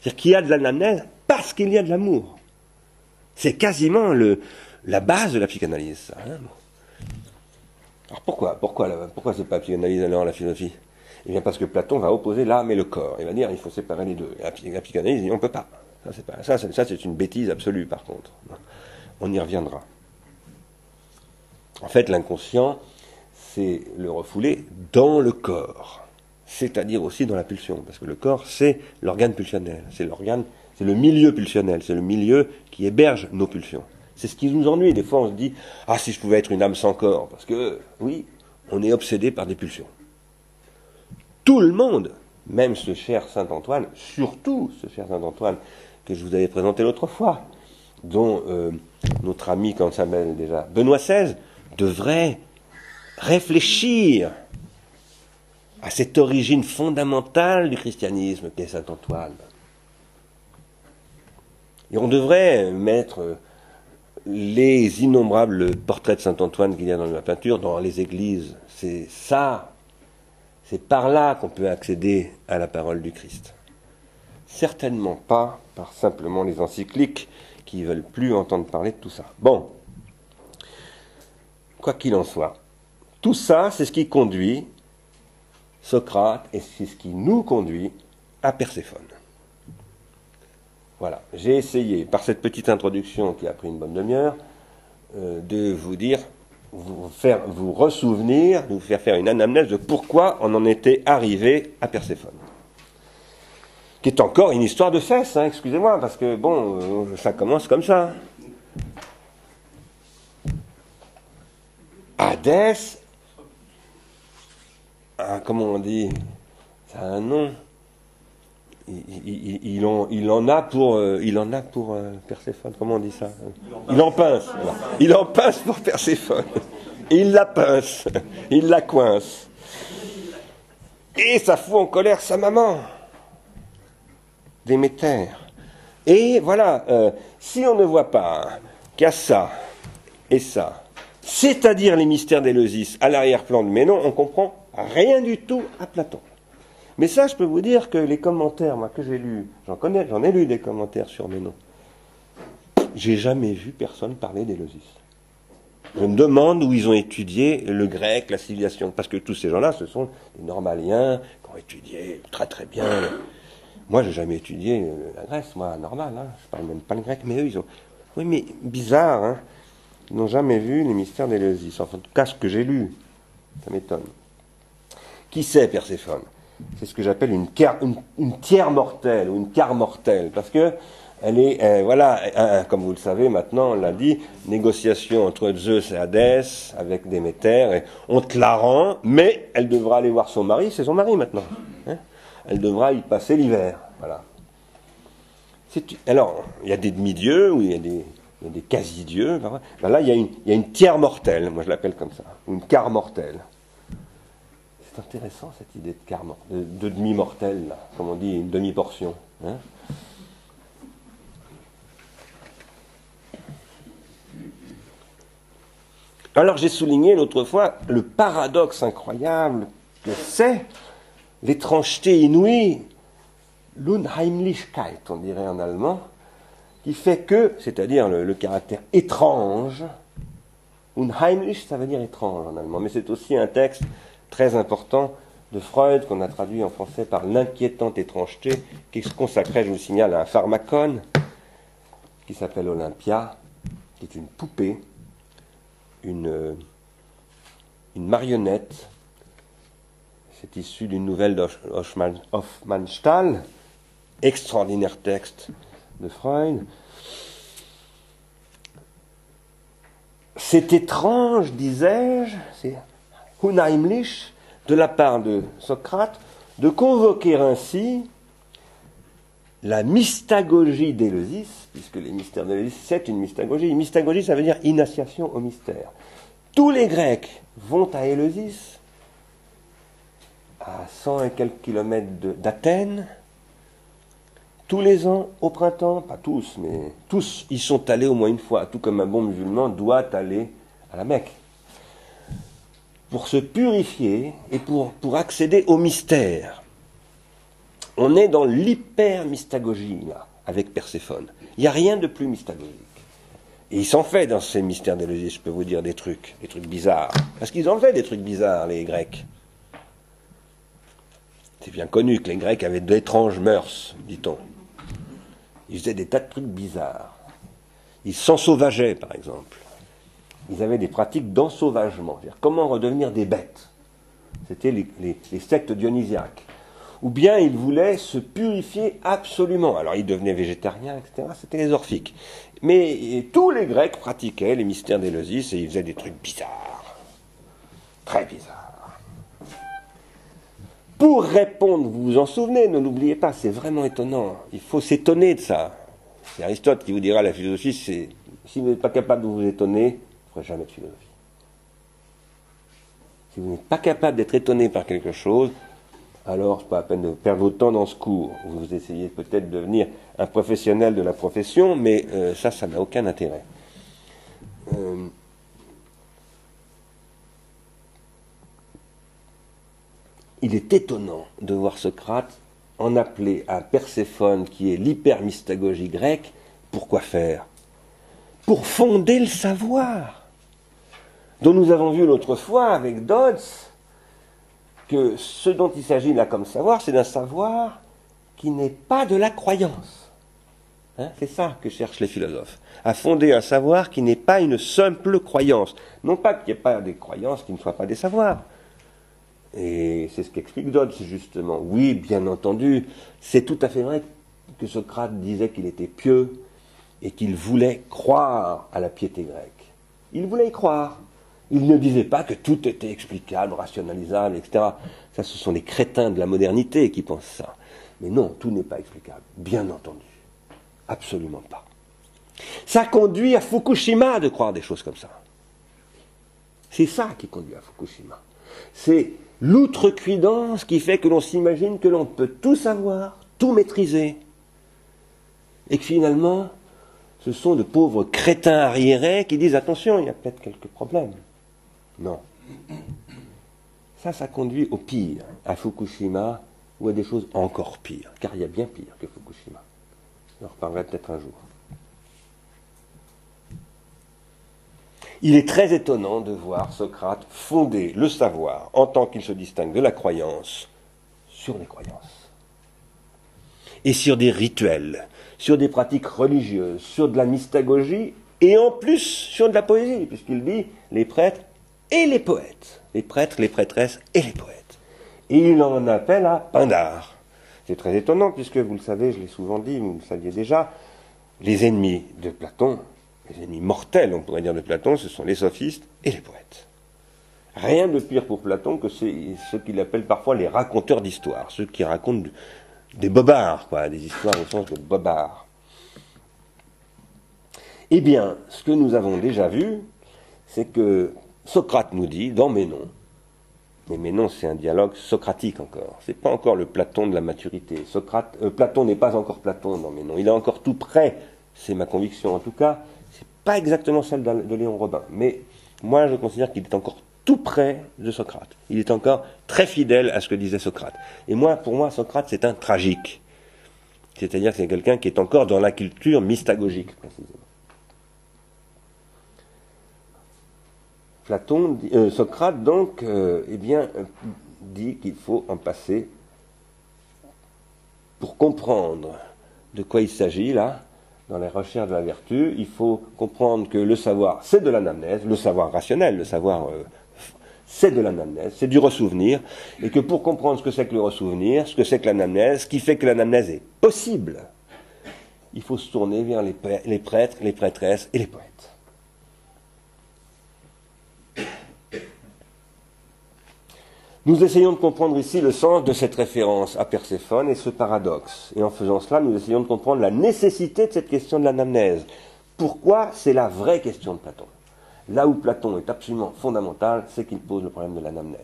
C'est-à-dire qu'il y a de l'anamnèse parce qu'il y a de l'amour. C'est quasiment la base de la psychanalyse, ça. Hein. Alors pourquoi c'est pas la psychanalyse alors la philosophie? Eh bien parce que Platon va opposer l'âme et le corps. Il va dire il faut séparer les deux. La psychanalyse dit on ne peut pas. Ça c'est une bêtise absolue par contre. On y reviendra. En fait l'inconscient c'est le refoulé dans le corps. C'est-à-dire aussi dans la pulsion. Parce que le corps c'est l'organe pulsionnel. C'est le milieu pulsionnel. C'est le milieu qui héberge nos pulsions. C'est ce qui nous ennuie. Des fois on se dit ah si je pouvais être une âme sans corps. Parce que oui, on est obsédé par des pulsions. Tout le monde, même ce cher Saint-Antoine, surtout ce cher Saint-Antoine que je vous avais présenté l'autre fois, dont notre ami, comment s'appelle déjà, Benoît XVI, devrait réfléchir à cette origine fondamentale du christianisme qu'est Saint-Antoine. Et on devrait mettre les innombrables portraits de Saint-Antoine qu'il y a dans la peinture dans les églises. C'est ça. C'est par là qu'on peut accéder à la parole du Christ. Certainement pas par simplement les encycliques qui ne veulent plus entendre parler de tout ça. Bon, quoi qu'il en soit, tout ça, c'est ce qui conduit Socrate et c'est ce qui nous conduit à Perséphone. Voilà, j'ai essayé, par cette petite introduction qui a pris une bonne demi-heure, de vous dire, vous ressouvenir, de vous faire faire une anamnèse de pourquoi on en était arrivé à Perséphone. Qui est encore une histoire de fesses, hein, excusez-moi, parce que bon, ça commence comme ça. Hadès, comment on dit, ça a un nom. Il en a pour Perséphone, comment on dit ça? Il en pince. Voilà. Il en pince pour Perséphone. Et il la pince, il la coince. Et ça fout en colère sa maman, Déméter. Et voilà, si on ne voit pas qu'il y a ça et ça, c'est-à-dire les mystères d'Éleusis à l'arrière-plan de Ménon, on comprend rien du tout à Platon. Mais ça, je peux vous dire que les commentaires, moi, que j'ai lus, j'en ai lu des commentaires sur Ménon. J'ai jamais vu personne parler d'Éleusis. Je me demande où ils ont étudié le grec, la civilisation, parce que tous ces gens-là, ce sont des normaliens qui ont étudié très très bien. Moi, j'ai jamais étudié la Grèce, moi, normal, hein, je parle même pas le grec, mais eux, ils ont... Oui, mais bizarre, hein, ils n'ont jamais vu les mystères d'Éleusis, enfin, en tout cas, ce que j'ai lu, ça m'étonne. Qui c'est Perséphone? C'est ce que j'appelle une tiers mortelle ou une quart mortelle, parce que elle est, voilà, comme vous le savez maintenant, on l'a dit, négociation entre Zeus et Hadès avec Déméter, et on te la rend, mais elle devra aller voir son mari, c'est son mari maintenant. Hein, elle devra y passer l'hiver, voilà. Alors, il y a des demi-dieux, ou il y a des quasi-dieux, ben là il y a une tiers mortelle, moi je l'appelle comme ça, ou une quart mortelle. C'est intéressant cette idée de demi-mortel, là, comme on dit, une demi-portion. Hein? Alors j'ai souligné l'autre fois le paradoxe incroyable que c'est l'étrangeté inouïe, l'Unheimlichkeit, on dirait en allemand, qui fait que, c'est-à-dire le caractère étrange, Unheimlich, ça veut dire étrange en allemand, mais c'est aussi un texte très important de Freud qu'on a traduit en français par l'inquiétante étrangeté, qui se consacrait, je vous signale, à un pharmacone qui s'appelle Olympia, qui est une poupée, une marionnette. C'est issu d'une nouvelle d'Hofmannsthal, extraordinaire texte de Freud. C'est étrange, disais-je, c'est unheimlich, de la part de Socrate, de convoquer ainsi la mystagogie d'Éleusis, puisque les mystères d'Éleusis, c'est une mystagogie. Mystagogie, ça veut dire initiation au mystère. Tous les Grecs vont à Éleusis, à 100 et quelques kilomètres d'Athènes, tous les ans, au printemps, pas tous, mais tous y sont allés au moins une fois, tout comme un bon musulman doit aller à la Mecque, pour se purifier et pour accéder au mystère. On est dans l'hyper-mystagogie, là, avec Perséphone. Il n'y a rien de plus mystagogique. Et il s'en fait dans ces mystères d'Éleusis, je peux vous dire des trucs bizarres. Parce qu'ils en fait des trucs bizarres, les Grecs. C'est bien connu que les Grecs avaient d'étranges mœurs, dit-on. Ils faisaient des tas de trucs bizarres. Ils s'ensauvageaient, par exemple. Ils avaient des pratiques d'ensauvagement. C'est-à-dire comment redevenir des bêtes. C'était les sectes dionysiaques. Ou bien ils voulaient se purifier absolument. Alors ils devenaient végétariens, etc. C'était les orphiques. Mais tous les Grecs pratiquaient les mystères d'Éleusis et ils faisaient des trucs bizarres. Très bizarres. Pour répondre, vous vous en souvenez, ne l'oubliez pas, c'est vraiment étonnant. Il faut s'étonner de ça. C'est Aristote qui vous dira la philosophie, c'est si vous n'êtes pas capable de vous étonner, vous ne ferez jamais de philosophie. Si vous n'êtes pas capable d'être étonné par quelque chose, alors c'est pas la peine de perdre votre temps dans ce cours. Vous essayez peut-être de devenir un professionnel de la profession, mais ça n'a aucun intérêt. Il est étonnant de voir Socrate en appeler à Perséphone, qui est l'hypermystagogie grecque, pour quoi faire? Pour fonder le savoir, dont nous avons vu l'autre fois avec Dodds, que ce dont il s'agit là comme savoir, c'est d'un savoir qui n'est pas de la croyance. Hein, c'est ça que cherchent les philosophes, à fonder un savoir qui n'est pas une simple croyance. Non pas qu'il n'y ait pas des croyances qui ne soient pas des savoirs. Et c'est ce qu'explique Dodds, justement. Oui, bien entendu, c'est tout à fait vrai que Socrate disait qu'il était pieux et qu'il voulait croire à la piété grecque. Il voulait y croire. Il ne disait pas que tout était explicable, rationalisable, etc. Ça, ce sont les crétins de la modernité qui pensent ça. Mais non, tout n'est pas explicable. Bien entendu. Absolument pas. Ça conduit à Fukushima de croire des choses comme ça. C'est ça qui conduit à Fukushima. C'est l'outrecuidance qui fait que l'on s'imagine que l'on peut tout savoir, tout maîtriser. Et que finalement, ce sont de pauvres crétins arriérés qui disent « Attention, il y a peut-être quelques problèmes ». Non. Ça conduit au pire, à Fukushima, ou à des choses encore pires, car il y a bien pire que Fukushima. J'en reparlerai peut-être un jour. Il est très étonnant de voir Socrate fonder le savoir, en tant qu'il se distingue de la croyance, sur les croyances. Et sur des rituels, sur des pratiques religieuses, sur de la mystagogie, et en plus sur de la poésie, puisqu'il dit les prêtres et les poètes. Les prêtres, les prêtresses et les poètes. Et il en appelle à Pindare. C'est très étonnant, puisque vous le savez, je l'ai souvent dit, vous le saviez déjà, les ennemis de Platon, les ennemis mortels, on pourrait dire, de Platon, ce sont les sophistes et les poètes. Rien de pire pour Platon que ceux qu'il appelle parfois les raconteurs d'histoires, ceux qui racontent des bobards, quoi, des histoires au sens de bobards. Eh bien, ce que nous avons déjà vu, c'est que Socrate nous dit, dans Ménon, Mais non, c'est un dialogue socratique encore. C'est pas encore le Platon de la maturité. Platon n'est pas encore Platon dans Ménon. Il est encore tout près, c'est ma conviction en tout cas. C'est pas exactement celle de Léon Robin. Mais moi, je considère qu'il est encore tout près de Socrate. Il est encore très fidèle à ce que disait Socrate. Et moi, pour moi, Socrate, c'est un tragique. C'est-à-dire que c'est quelqu'un qui est encore dans la culture mystagogique, précisément. Socrate, donc, dit qu'il faut en passer pour comprendre de quoi il s'agit, là, dans les recherches de la vertu. Il faut comprendre que le savoir, c'est de l'anamnèse, le savoir rationnel, le savoir, c'est de l'anamnèse, c'est du ressouvenir, et que pour comprendre ce que c'est que le ressouvenir, ce que c'est que l'anamnèse, ce qui fait que l'anamnèse est possible, il faut se tourner vers les prêtres, les prêtresses et les poètes. Nous essayons de comprendre ici le sens de cette référence à Perséphone et ce paradoxe. Et en faisant cela, nous essayons de comprendre la nécessité de cette question de l'anamnèse. Pourquoi? C'est la vraie question de Platon. Là où Platon est absolument fondamental, c'est qu'il pose le problème de l'anamnèse.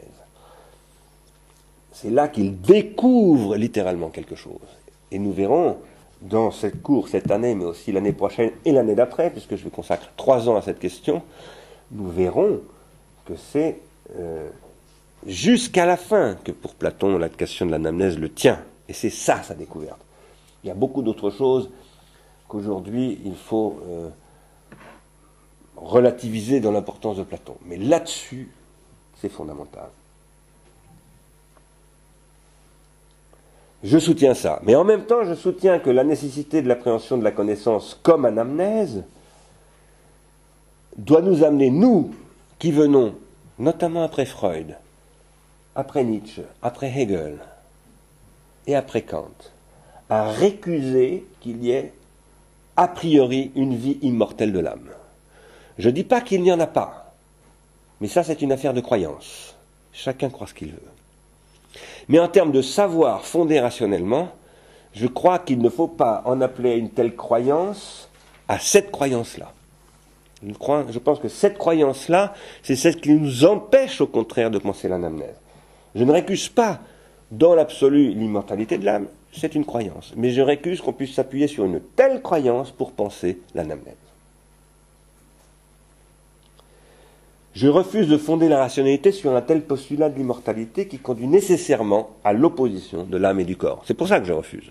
C'est là qu'il découvre littéralement quelque chose. Et nous verrons dans cette cour, cette année, mais aussi l'année prochaine et l'année d'après, puisque je vais consacrer 3 ans à cette question, nous verrons que c'est jusqu'à la fin que pour Platon, la question de l'anamnèse le tient. Et c'est ça, sa découverte. Il y a beaucoup d'autres choses qu'aujourd'hui, il faut relativiser dans l'importance de Platon. Mais là-dessus, c'est fondamental. Je soutiens ça. Mais en même temps, je soutiens que la nécessité de l'appréhension de la connaissance comme anamnèse doit nous amener, nous, qui venons, notamment après Freud, après Nietzsche, après Hegel et après Kant, à récuser qu'il y ait a priori une vie immortelle de l'âme. Je ne dis pas qu'il n'y en a pas, mais ça c'est une affaire de croyance. Chacun croit ce qu'il veut. Mais en termes de savoir fondé rationnellement, je crois qu'il ne faut pas en appeler une telle croyance à cette croyance-là. Je pense que cette croyance-là, c'est celle qui nous empêche au contraire de penser l'anamnèse. Je ne récuse pas dans l'absolu l'immortalité de l'âme, c'est une croyance. Mais je récuse qu'on puisse s'appuyer sur une telle croyance pour penser l'anamnèse. Je refuse de fonder la rationalité sur un tel postulat de l'immortalité qui conduit nécessairement à l'opposition de l'âme et du corps. C'est pour ça que je refuse.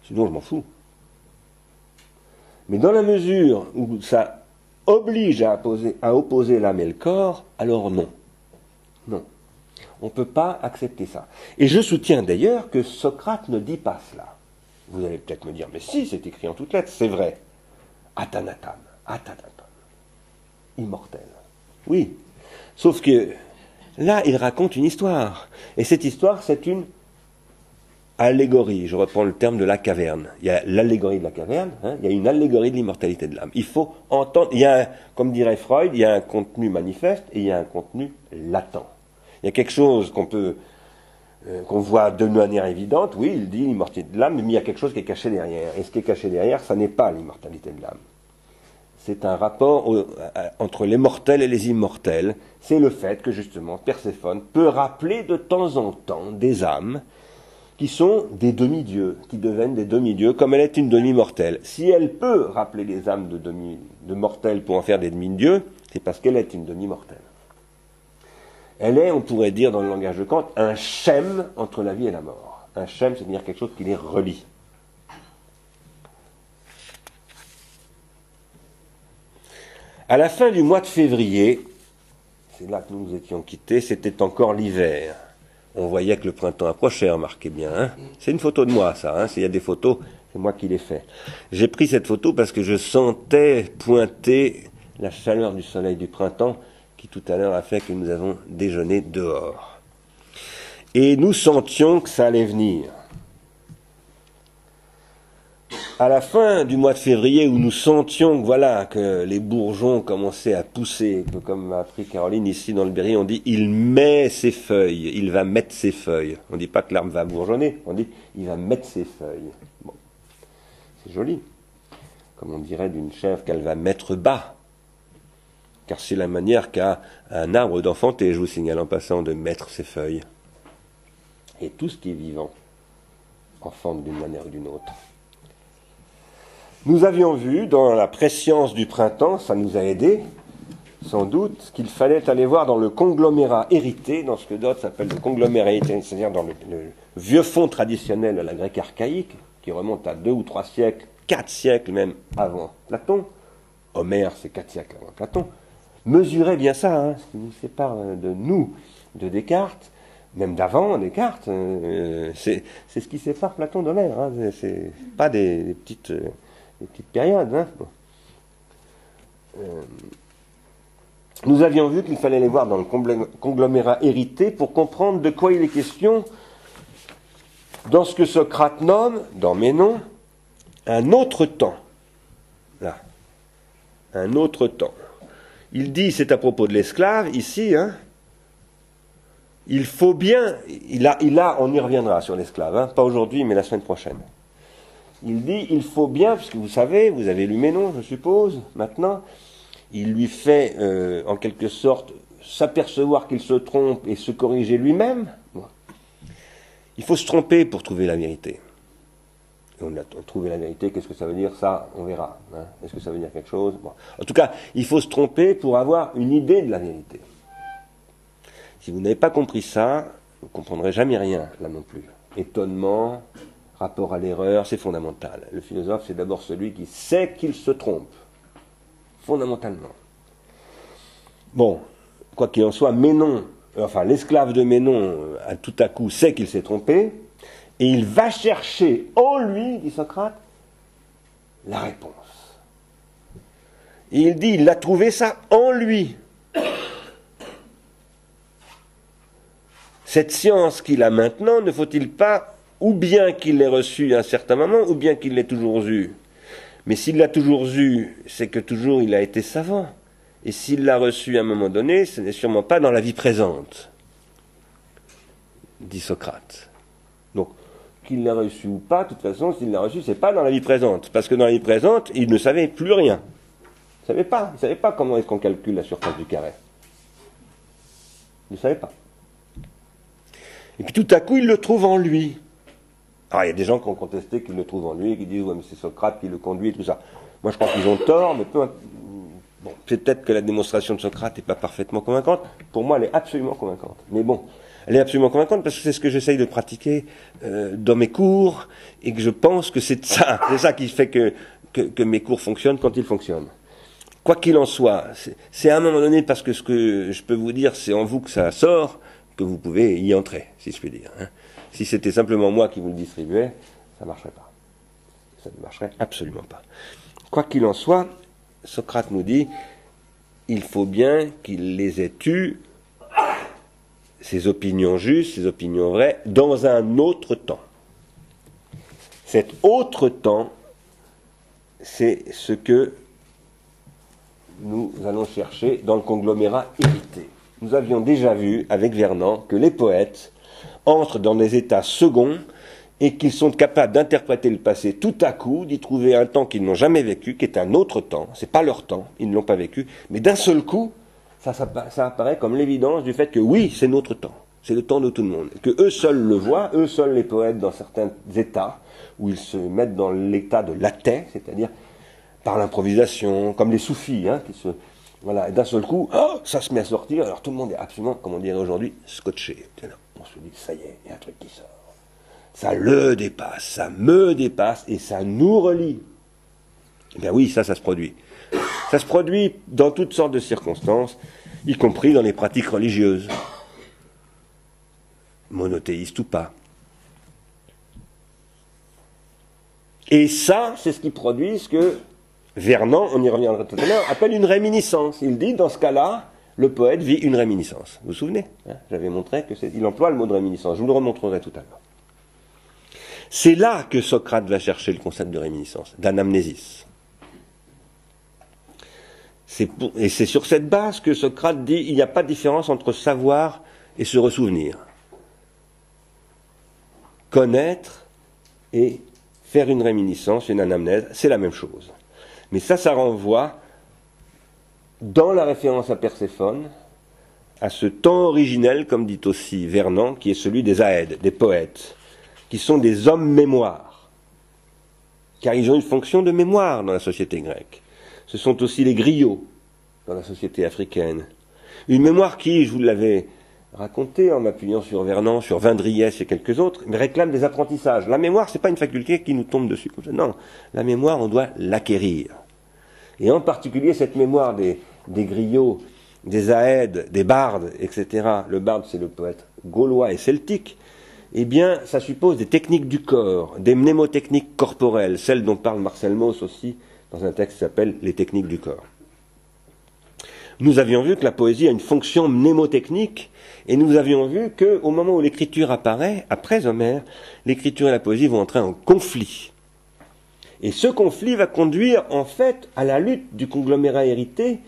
Sinon, je m'en fous. Mais dans la mesure où ça oblige à opposer l'âme et le corps, alors non. Non. On ne peut pas accepter ça. Et je soutiens d'ailleurs que Socrate ne dit pas cela. Vous allez peut-être me dire, mais si, c'est écrit en toutes lettres, c'est vrai. Athanatam, atanatam, immortel. Oui, sauf que là, il raconte une histoire. Et cette histoire, c'est une allégorie. Je reprends le terme de la caverne. Il y a l'allégorie de la caverne, il y a une allégorie de l'immortalité de l'âme. Il faut entendre, comme dirait Freud, il y a un contenu manifeste et il y a un contenu latent. Il y a quelque chose qu'on voit de manière évidente, oui, il dit l'immortalité de l'âme, mais il y a quelque chose qui est caché derrière. Et ce qui est caché derrière, ça n'est pas l'immortalité de l'âme. C'est un rapport entre les mortels et les immortels. C'est le fait que, justement, Perséphone peut rappeler de temps en temps des âmes qui sont des demi-dieux, qui deviennent des demi-dieux, comme elle est une demi-mortelle. Si elle peut rappeler des âmes de mortels pour en faire des demi-dieux, c'est parce qu'elle est une demi-mortelle. Elle est, on pourrait dire dans le langage de Kant, un schème entre la vie et la mort. Un schème, c'est-à-dire quelque chose qui les relie. À la fin du mois de février, c'est là que nous nous étions quittés, c'était encore l'hiver. On voyait que le printemps approchait, remarquez bien. Hein, c'est une photo de moi, ça. S'il y a des photos, c'est moi qui les fais. J'ai pris cette photo parce que je sentais pointer la chaleur du soleil du printemps qui tout à l'heure a fait que nous avons déjeuné dehors. Et nous sentions que ça allait venir. À la fin du mois de février, où nous sentions que les bourgeons commençaient à pousser, que comme m'a appris Caroline ici dans le Berry, on dit « il met ses feuilles », il va mettre ses feuilles. On ne dit pas que l'arbre va bourgeonner, on dit « il va mettre ses feuilles ». Bon, c'est joli, comme on dirait d'une chèvre qu'elle va mettre bas, car c'est la manière qu'a un arbre d'enfanter, je vous signale en passant, de mettre ses feuilles. Et tout ce qui est vivant enfante d'une manière ou d'une autre. Nous avions vu dans la prescience du printemps, ça nous a aidé, sans doute, qu'il fallait aller voir dans le conglomérat hérité, dans ce que d'autres s'appellent le conglomérat hérité, c'est-à-dire dans le vieux fond traditionnel de la grecque archaïque, qui remonte à 2 ou 3 siècles, 4 siècles même avant Platon. Homère, c'est 4 siècles avant Platon. Mesurez bien ça, hein, ce qui nous sépare de nous, de Descartes, même d'avant Descartes, c'est ce qui sépare Platon d'Homère. Hein, c'est pas des petites périodes. Hein. Nous avions vu qu'il fallait les voir dans le conglomérat hérité pour comprendre de quoi il est question dans ce que Socrate nomme, dans Ménon, un autre temps. Là. Un autre temps. Il dit, c'est à propos de l'esclave, ici, hein, il faut bien, on y reviendra sur l'esclave, hein, pas aujourd'hui, mais la semaine prochaine. Il dit, il faut bien, puisque vous savez, vous avez lu Ménon, je suppose, maintenant, il lui fait, en quelque sorte, s'apercevoir qu'il se trompe et se corriger lui-même. Il faut se tromper pour trouver la vérité. Et on a trouvé la vérité, qu'est-ce que ça veut dire? Ça, on verra. Hein. Est-ce que ça veut dire quelque chose? Bon. En tout cas, il faut se tromper pour avoir une idée de la vérité. Si vous n'avez pas compris ça, vous ne comprendrez jamais rien, là non plus. Étonnement, rapport à l'erreur, c'est fondamental. Le philosophe, c'est d'abord celui qui sait qu'il se trompe. Fondamentalement. Bon, quoi qu'il en soit, Ménon, enfin l'esclave de Ménon, tout à coup, sait qu'il s'est trompé, et il va chercher en lui, dit Socrate, la réponse. Et il dit, il a trouvé ça en lui. Cette science qu'il a maintenant, ne faut-il pas, ou bien qu'il l'ait reçue à un certain moment, ou bien qu'il l'ait toujours eue? Mais s'il l'a toujours eue, c'est que toujours il a été savant. Et s'il l'a reçue à un moment donné, ce n'est sûrement pas dans la vie présente, dit Socrate. Donc, qu'il l'ait reçue ou pas, de toute façon, s'il l'a reçue, c'est pas dans la vie présente. Parce que dans la vie présente, il ne savait plus rien. Il ne savait pas comment est-ce qu'on calcule la surface du carré. Il ne savait pas. Et puis tout à coup, il le trouve en lui. Alors, il y a des gens qui ont contesté qu'il le trouve en lui, et qui disent, ouais, mais c'est Socrate qui le conduit et tout ça. Moi, je crois qu'ils ont tort, mais bon, peut-être que la démonstration de Socrate n'est pas parfaitement convaincante. Pour moi, elle est absolument convaincante. Mais bon, elle est absolument convaincante parce que c'est ce que j'essaye de pratiquer dans mes cours, et que je pense que c'est ça qui fait que mes cours fonctionnent quand ils fonctionnent. Quoi qu'il en soit, c'est à un moment donné, parce que ce que je peux vous dire, c'est en vous que ça sort, que vous pouvez y entrer, si je puis dire. Hein. Si c'était simplement moi qui vous le distribuais, ça ne marcherait pas. Ça ne marcherait absolument pas. Quoi qu'il en soit, Socrate nous dit, il faut bien qu'il les ait eus, ses opinions justes, ses opinions vraies, dans un autre temps. Cet autre temps, c'est ce que nous allons chercher dans le conglomérat hérité. Nous avions déjà vu avec Vernant que les poètes entrent dans des états seconds et qu'ils sont capables d'interpréter le passé tout à coup, d'y trouver un temps qu'ils n'ont jamais vécu, qui est un autre temps, c'est pas leur temps, ils ne l'ont pas vécu, mais d'un seul coup, ça apparaît comme l'évidence du fait que oui, c'est notre temps, c'est le temps de tout le monde, que eux seuls le voient, eux seuls les poètes dans certains états, où ils se mettent dans l'état de laté, c'est-à-dire par l'improvisation, comme les soufis, hein, voilà, et d'un seul coup, ça se met à sortir, alors tout le monde est absolument, comme on dirait aujourd'hui, scotché. On se dit, ça y est, il y a un truc qui sort. Ça le dépasse, ça me dépasse, et ça nous relie. Eh bien oui, ça se produit. Ça se produit dans toutes sortes de circonstances, y compris dans les pratiques religieuses, monothéistes ou pas. Et ça, c'est ce qui produit ce que Vernant, on y reviendra tout à l'heure, appelle une réminiscence. Il dit, dans ce cas-là, le poète vit une réminiscence. Vous vous souvenez, hein? J'avais montré qu'il emploie le mot de réminiscence. Je vous le remontrerai tout à l'heure. C'est là que Socrate va chercher le concept de réminiscence, d'anamnésis. Et c'est sur cette base que Socrate dit il n'y a pas de différence entre savoir et se ressouvenir. Connaître et faire une réminiscence, une anamnèse, c'est la même chose. Mais ça renvoie dans la référence à Perséphone, à ce temps originel, comme dit aussi Vernon, qui est celui des aèdes, des poètes, qui sont des hommes mémoire, car ils ont une fonction de mémoire dans la société grecque. Ce sont aussi les griots dans la société africaine. Une mémoire qui, je vous l'avais raconté en m'appuyant sur Vernon, sur Vindriès et quelques autres, mais réclame des apprentissages. La mémoire, ce n'est pas une faculté qui nous tombe dessus. Non, la mémoire, on doit l'acquérir. Et en particulier, cette mémoire des griots, des aèdes, des bardes, etc. Le barde, c'est le poète gaulois et celtique. Eh bien, ça suppose des techniques du corps, des mnémotechniques corporelles, celles dont parle Marcel Mauss aussi dans un texte qui s'appelle « Les techniques du corps ». Nous avions vu que la poésie a une fonction mnémotechnique, et nous avions vu qu'au moment où l'écriture apparaît, après Homère, l'écriture et la poésie vont entrer en conflit. Et ce conflit va conduire en fait à la lutte du conglomérat hérité,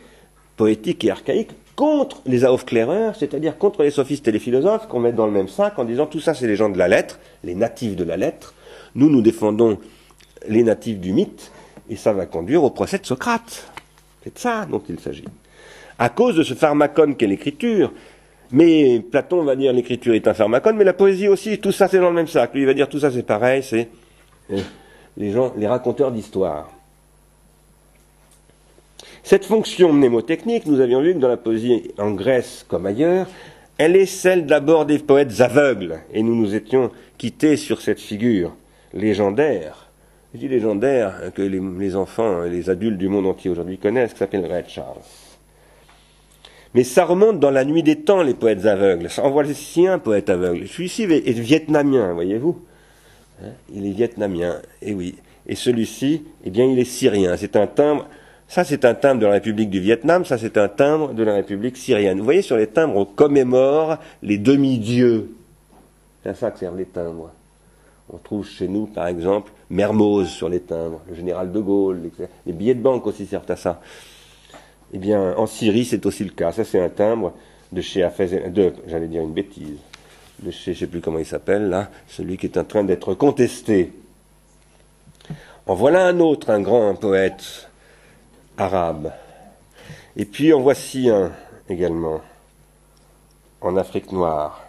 poétique et archaïque, contre les aufklärers, c'est-à-dire contre les sophistes et les philosophes qu'on met dans le même sac en disant tout ça c'est les gens de la lettre, les natifs de la lettre, nous défendons les natifs du mythe, et ça va conduire au procès de Socrate. C'est de ça dont il s'agit. À cause de ce pharmacone qu'est l'écriture, mais Platon va dire l'écriture est un pharmacone, mais la poésie aussi, tout ça c'est dans le même sac. Lui il va dire tout ça c'est pareil, c'est les raconteurs d'histoire. Cette fonction mnémotechnique, nous avions vu que dans la poésie en Grèce comme ailleurs, elle est celle d'abord des poètes aveugles, et nous nous étions quittés sur cette figure légendaire, je dis légendaire, que les enfants et les adultes du monde entier aujourd'hui connaissent, qui s'appelle Ray Charles. Mais ça remonte dans la nuit des temps, les poètes aveugles. En voici un poète aveugle. Celui-ci est vietnamien, voyez-vous. Il est vietnamien, et oui. Et celui-ci, eh bien, il est syrien. C'est un timbre. Ça, c'est un timbre de la République du Vietnam. Ça, c'est un timbre de la République syrienne. Vous voyez, sur les timbres, on commémore les demi-dieux. C'est à ça que servent les timbres. On trouve chez nous, par exemple, Mermoz sur les timbres, le général de Gaulle. Les billets de banque aussi servent à ça. Eh bien, en Syrie, c'est aussi le cas. Ça, c'est un timbre de chez j'allais dire une bêtise, de chez, je ne sais plus comment il s'appelle, là, celui qui est en train d'être contesté. En voilà un autre, un grand poète arabe. Et puis, en voici un, également, en Afrique noire.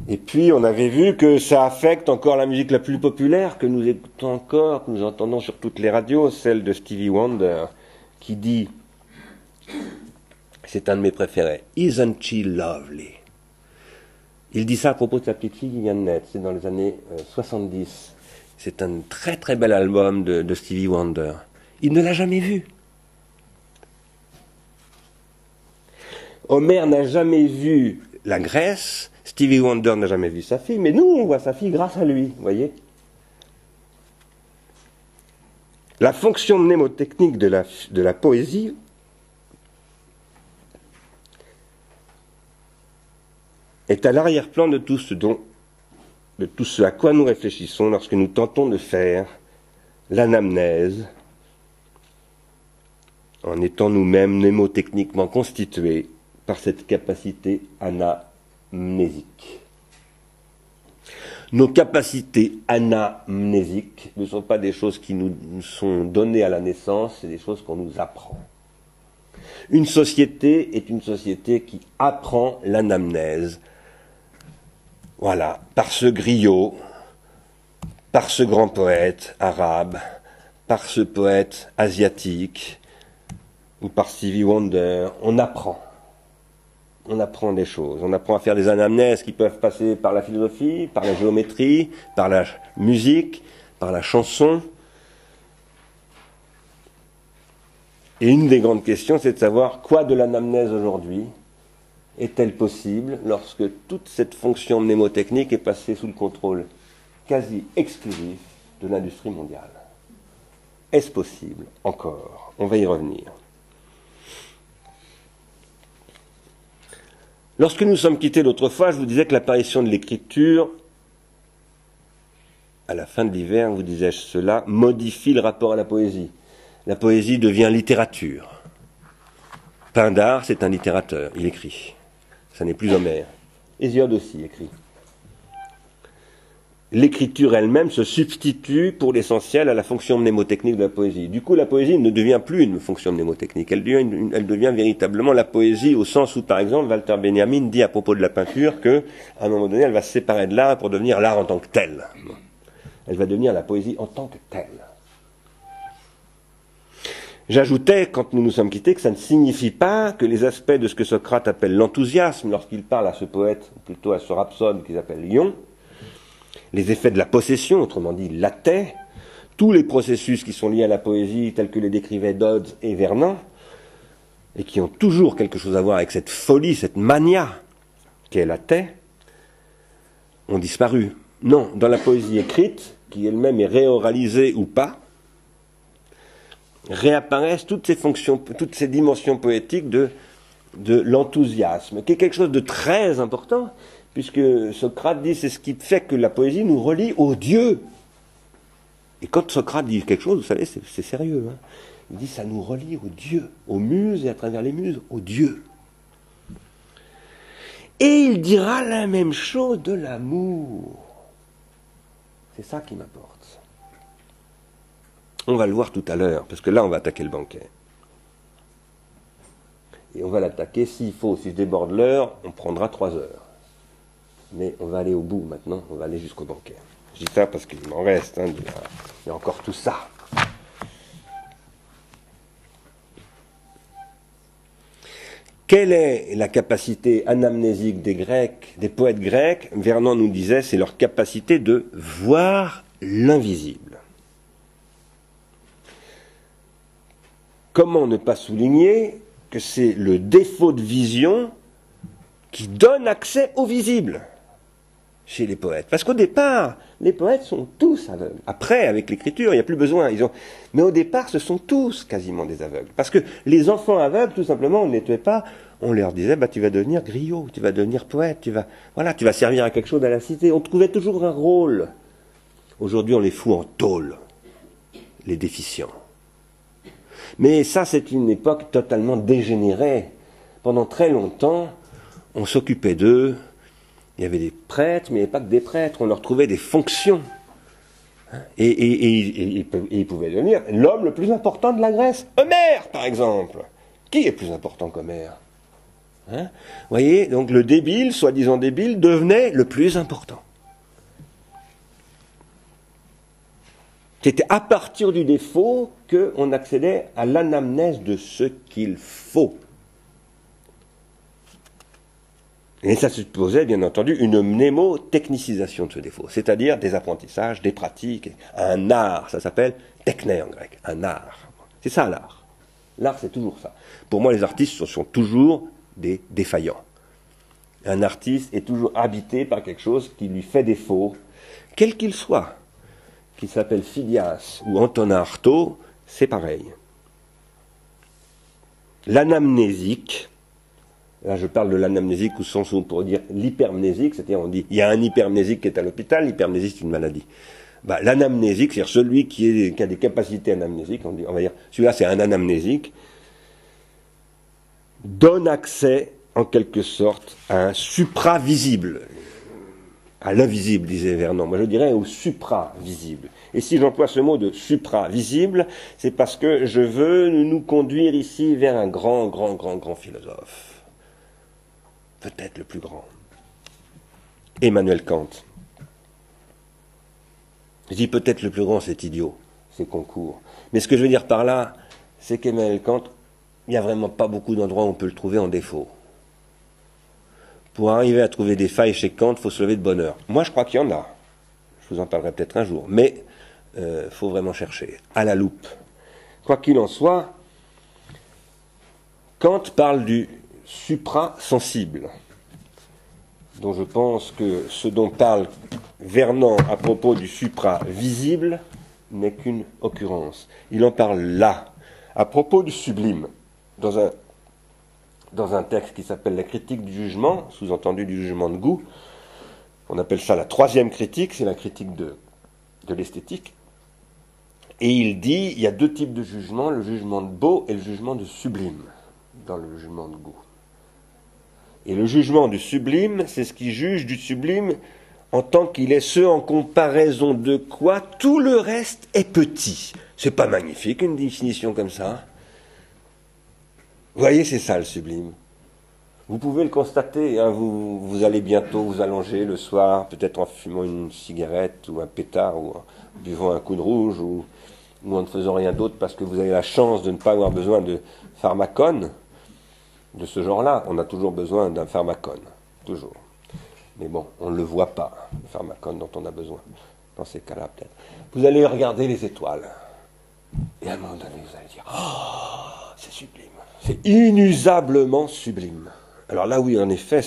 Et puis, on avait vu que ça affecte encore la musique la plus populaire que nous écoutons encore, que nous entendons sur toutes les radios, celle de Stevie Wonder, qui dit, c'est un de mes préférés, « Isn't she lovely ?» Il dit ça à propos de sa petite fille qui vient de naître, c'est dans les années 70. C'est un très très bel album de Stevie Wonder. Il ne l'a jamais vu. Homère n'a jamais vu la Grèce, Stevie Wonder n'a jamais vu sa fille, mais nous, on voit sa fille grâce à lui, vous voyez. La fonction mnémotechnique de la poésie est à l'arrière-plan de tout ce à quoi nous réfléchissons lorsque nous tentons de faire l'anamnèse en étant nous-mêmes mnémotechniquement constitués par cette capacité anamnésique. Nos capacités anamnésiques ne sont pas des choses qui nous sont données à la naissance, c'est des choses qu'on nous apprend. Une société est une société qui apprend l'anamnèse. Voilà, par ce griot, par ce grand poète arabe, par ce poète asiatique, ou par Stevie Wonder, on apprend. On apprend des choses. On apprend à faire des anamnèses qui peuvent passer par la philosophie, par la géométrie, par la musique, par la chanson. Et une des grandes questions, c'est de savoir quoi de l'anamnèse aujourd'hui est-elle possible lorsque toute cette fonction mnémotechnique est passée sous le contrôle quasi exclusif de l'industrie mondiale. Est-ce possible encore? On va y revenir. Lorsque nous sommes quittés l'autre fois, je vous disais que l'apparition de l'écriture, à la fin de l'hiver, vous disais-je cela, modifie le rapport à la poésie. La poésie devient littérature. Pindare, c'est un littérateur, il écrit. Ça n'est plus Homère. Hésiode aussi écrit. l'écriture elle-même se substitue pour l'essentiel à la fonction mnémotechnique de la poésie. Du coup, la poésie ne devient plus une fonction mnémotechnique, elle devient véritablement la poésie au sens où, par exemple, Walter Benjamin dit à propos de la peinture que, à un moment donné, elle va se séparer de l'art pour devenir l'art en tant que tel. Elle va devenir la poésie en tant que telle. J'ajoutais, quand nous nous sommes quittés, que ça ne signifie pas que les aspects de ce que Socrate appelle l'enthousiasme, lorsqu'il parle à ce poète, ou plutôt à ce rhapsode qu'ils appellent Ion, les effets de la possession, autrement dit l'athée, tous les processus qui sont liés à la poésie, tels que les décrivaient Dodds et Vernon, et qui ont toujours quelque chose à voir avec cette folie, cette mania qu'est l'athée, ont disparu. Non, dans la poésie écrite, qui elle-même est réoralisée ou pas, réapparaissent toutes ces fonctions, toutes ces dimensions poétiques de l'enthousiasme, qui est quelque chose de très important, puisque Socrate dit c'est ce qui fait que la poésie nous relie au Dieu. Et quand Socrate dit quelque chose, vous savez, c'est sérieux. Hein. Il dit ça nous relie au Dieu, aux muses et à travers les muses, au Dieu. Et il dira la même chose de l'amour. C'est ça qui m'apporte. On va le voir tout à l'heure, parce que là on va attaquer le banquet. Et on va l'attaquer s'il faut, si je déborde l'heure, on prendra 3 heures. Mais on va aller au bout maintenant, on va aller jusqu'au banquet. Je dis ça parce qu'il m'en reste, hein, il y a encore tout ça. Quelle est la capacité anamnésique des Grecs, des poètes grecs? Vernon nous disait, c'est leur capacité de voir l'invisible. Comment ne pas souligner que c'est le défaut de vision qui donne accès au visible chez les poètes. Parce qu'au départ, les poètes sont tous aveugles. Après, avec l'écriture, il n'y a plus besoin. Mais au départ, ce sont tous quasiment des aveugles. Parce que les enfants aveugles, tout simplement, on ne les tuait pas. On leur disait, tu vas devenir griot, tu vas devenir poète, tu vas servir à quelque chose à la cité. On trouvait toujours un rôle. Aujourd'hui, on les fout en tôle, les déficients. Mais ça, c'est une époque totalement dégénérée. Pendant très longtemps, on s'occupait d'eux. Il y avait des prêtres, mais il n'y avait pas que des prêtres. On leur trouvait des fonctions. Et ils pouvaient devenir l'homme le plus important de la Grèce. Homère, par exemple. Qui est plus important qu'Homère? Vous voyez, donc le débile, soi-disant débile, devenait le plus important. C'était à partir du défaut qu'on accédait à l'anamnèse de ce qu'il faut. Et ça supposait, bien entendu, une mnémotechnicisation de ce défaut, c'est-à-dire des apprentissages, des pratiques, un art, ça s'appelle techné en grec, un art. C'est ça l'art. L'art, c'est toujours ça. Pour moi, les artistes sont toujours des défaillants. Un artiste est toujours habité par quelque chose qui lui fait défaut, quel qu'il soit, qu'il s'appelle Phidias ou Antonin Artaud, c'est pareil. L'anamnésique, là je parle de l'anamnésique au sens où on pourrait dire l'hypermnésique, c'est-à-dire on dit il y a un hypermnésique qui est à l'hôpital, l'hypermnésie c'est une maladie. L'anamnésique, c'est-à-dire celui qui a des capacités anamnésiques, on va dire celui-là c'est un anamnésique, donne accès en quelque sorte à un supravisible. À l'invisible, disait Vernon. Moi, je dirais au supra-visible. Et si j'emploie ce mot de supra-visible, c'est parce que je veux nous conduire ici vers un grand philosophe. Peut-être le plus grand. Emmanuel Kant. Je dis peut-être le plus grand, c'est idiot, c'est concours. Mais ce que je veux dire par là, c'est qu'Emmanuel Kant, il n'y a vraiment pas beaucoup d'endroits où on peut le trouver en défaut. Pour arriver à trouver des failles chez Kant, il faut se lever de bonne heure. Moi, je crois qu'il y en a. Je vous en parlerai peut-être un jour. Mais il faut vraiment chercher, à la loupe. Quoi qu'il en soit, Kant parle du suprasensible, dont je pense que ce dont parle Vernon à propos du supravisible n'est qu'une occurrence. Il en parle là, à propos du sublime, dans un texte qui s'appelle la critique du jugement, sous-entendu du jugement de goût. On appelle ça la 3e critique, c'est la critique de l'esthétique. Et il dit, il y a 2 types de jugement, le jugement de beau et le jugement de sublime, dans le jugement de goût. Et le jugement du sublime, c'est ce qui juge du sublime en tant qu'il est ce en comparaison de quoi tout le reste est petit. C'est pas magnifique une définition comme ça? Vous voyez, c'est ça le sublime. Vous pouvez le constater, hein, vous allez bientôt vous allonger le soir, peut-être en fumant une cigarette ou un pétard, ou en buvant un coup de rouge, ou en ne faisant rien d'autre parce que vous avez la chance de ne pas avoir besoin de pharmacone de ce genre-là. On a toujours besoin d'un pharmacone, toujours. Mais bon, on ne le voit pas, le pharmacone dont on a besoin, dans ces cas-là peut-être. Vous allez regarder les étoiles, et à un moment donné, vous allez dire « Oh, c'est sublime, c'est inusablement sublime ». Alors là, oui, en effet,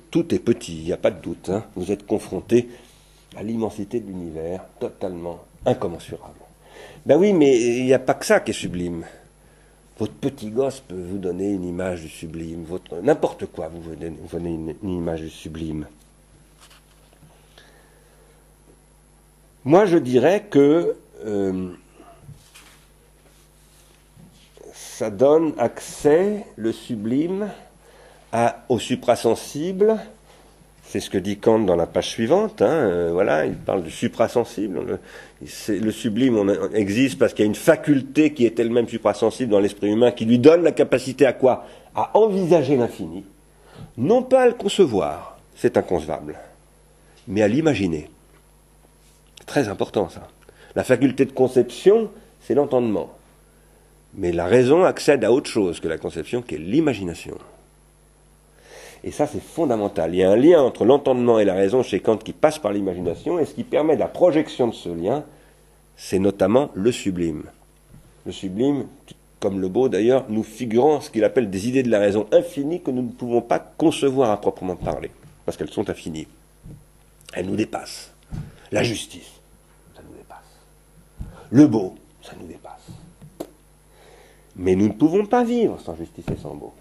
tout est petit, il n'y a pas de doute. Hein. Vous êtes confronté à l'immensité de l'univers, totalement incommensurable. Ben oui, mais il n'y a pas que ça qui est sublime. Votre petit gosse peut vous donner une image du sublime, n'importe quoi vous donnez une image du sublime. Moi, je dirais que ça donne accès, le sublime, au suprasensible. C'est ce que dit Kant dans la page suivante. Voilà, il parle du suprasensible. Le sublime existe parce qu'il y a une faculté qui est elle-même suprasensible dans l'esprit humain, qui lui donne la capacité à quoi? À envisager l'infini. Non pas à le concevoir, c'est inconcevable, mais à l'imaginer. Très important ça. La faculté de conception, c'est l'entendement. Mais la raison accède à autre chose que la conception, qui est l'imagination. Et ça, c'est fondamental. Il y a un lien entre l'entendement et la raison chez Kant qui passe par l'imagination, et ce qui permet la projection de ce lien, c'est notamment le sublime. Le sublime, comme le beau d'ailleurs, nous figurant ce qu'il appelle des idées de la raison infinies que nous ne pouvons pas concevoir à proprement parler, parce qu'elles sont infinies. Elles nous dépassent. La justice, ça nous dépasse. Le beau, ça nous dépasse. Mais nous ne pouvons pas vivre sans justice et sans beau.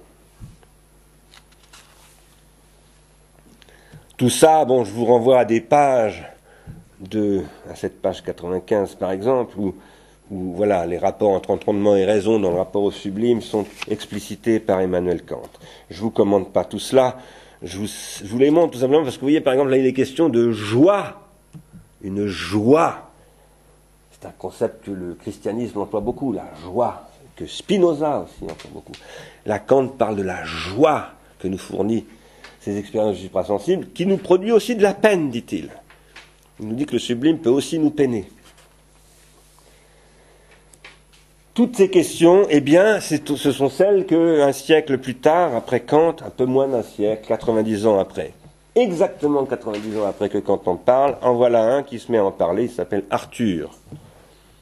Tout ça, bon, je vous renvoie à des pages, à cette page 95 par exemple, où voilà, les rapports entre entendement et raison dans le rapport au sublime sont explicités par Emmanuel Kant. Je ne vous commande pas tout cela, je vous les montre tout simplement parce que vous voyez par exemple là il est question de joie, une joie. C'est un concept que le christianisme emploie beaucoup, la joie, que Spinoza aussi emploie beaucoup. Là, Kant parle de la joie que nous fournit ces expériences suprasensibles, qui nous produit aussi de la peine, dit-il. Il nous dit que le sublime peut aussi nous peiner. Toutes ces questions, eh bien, ce sont celles qu'un siècle plus tard, après Kant, un peu moins d'un siècle, 90 ans après, exactement 90 ans après que Kant en parle, en voilà un qui se met à en parler, il s'appelle Arthur.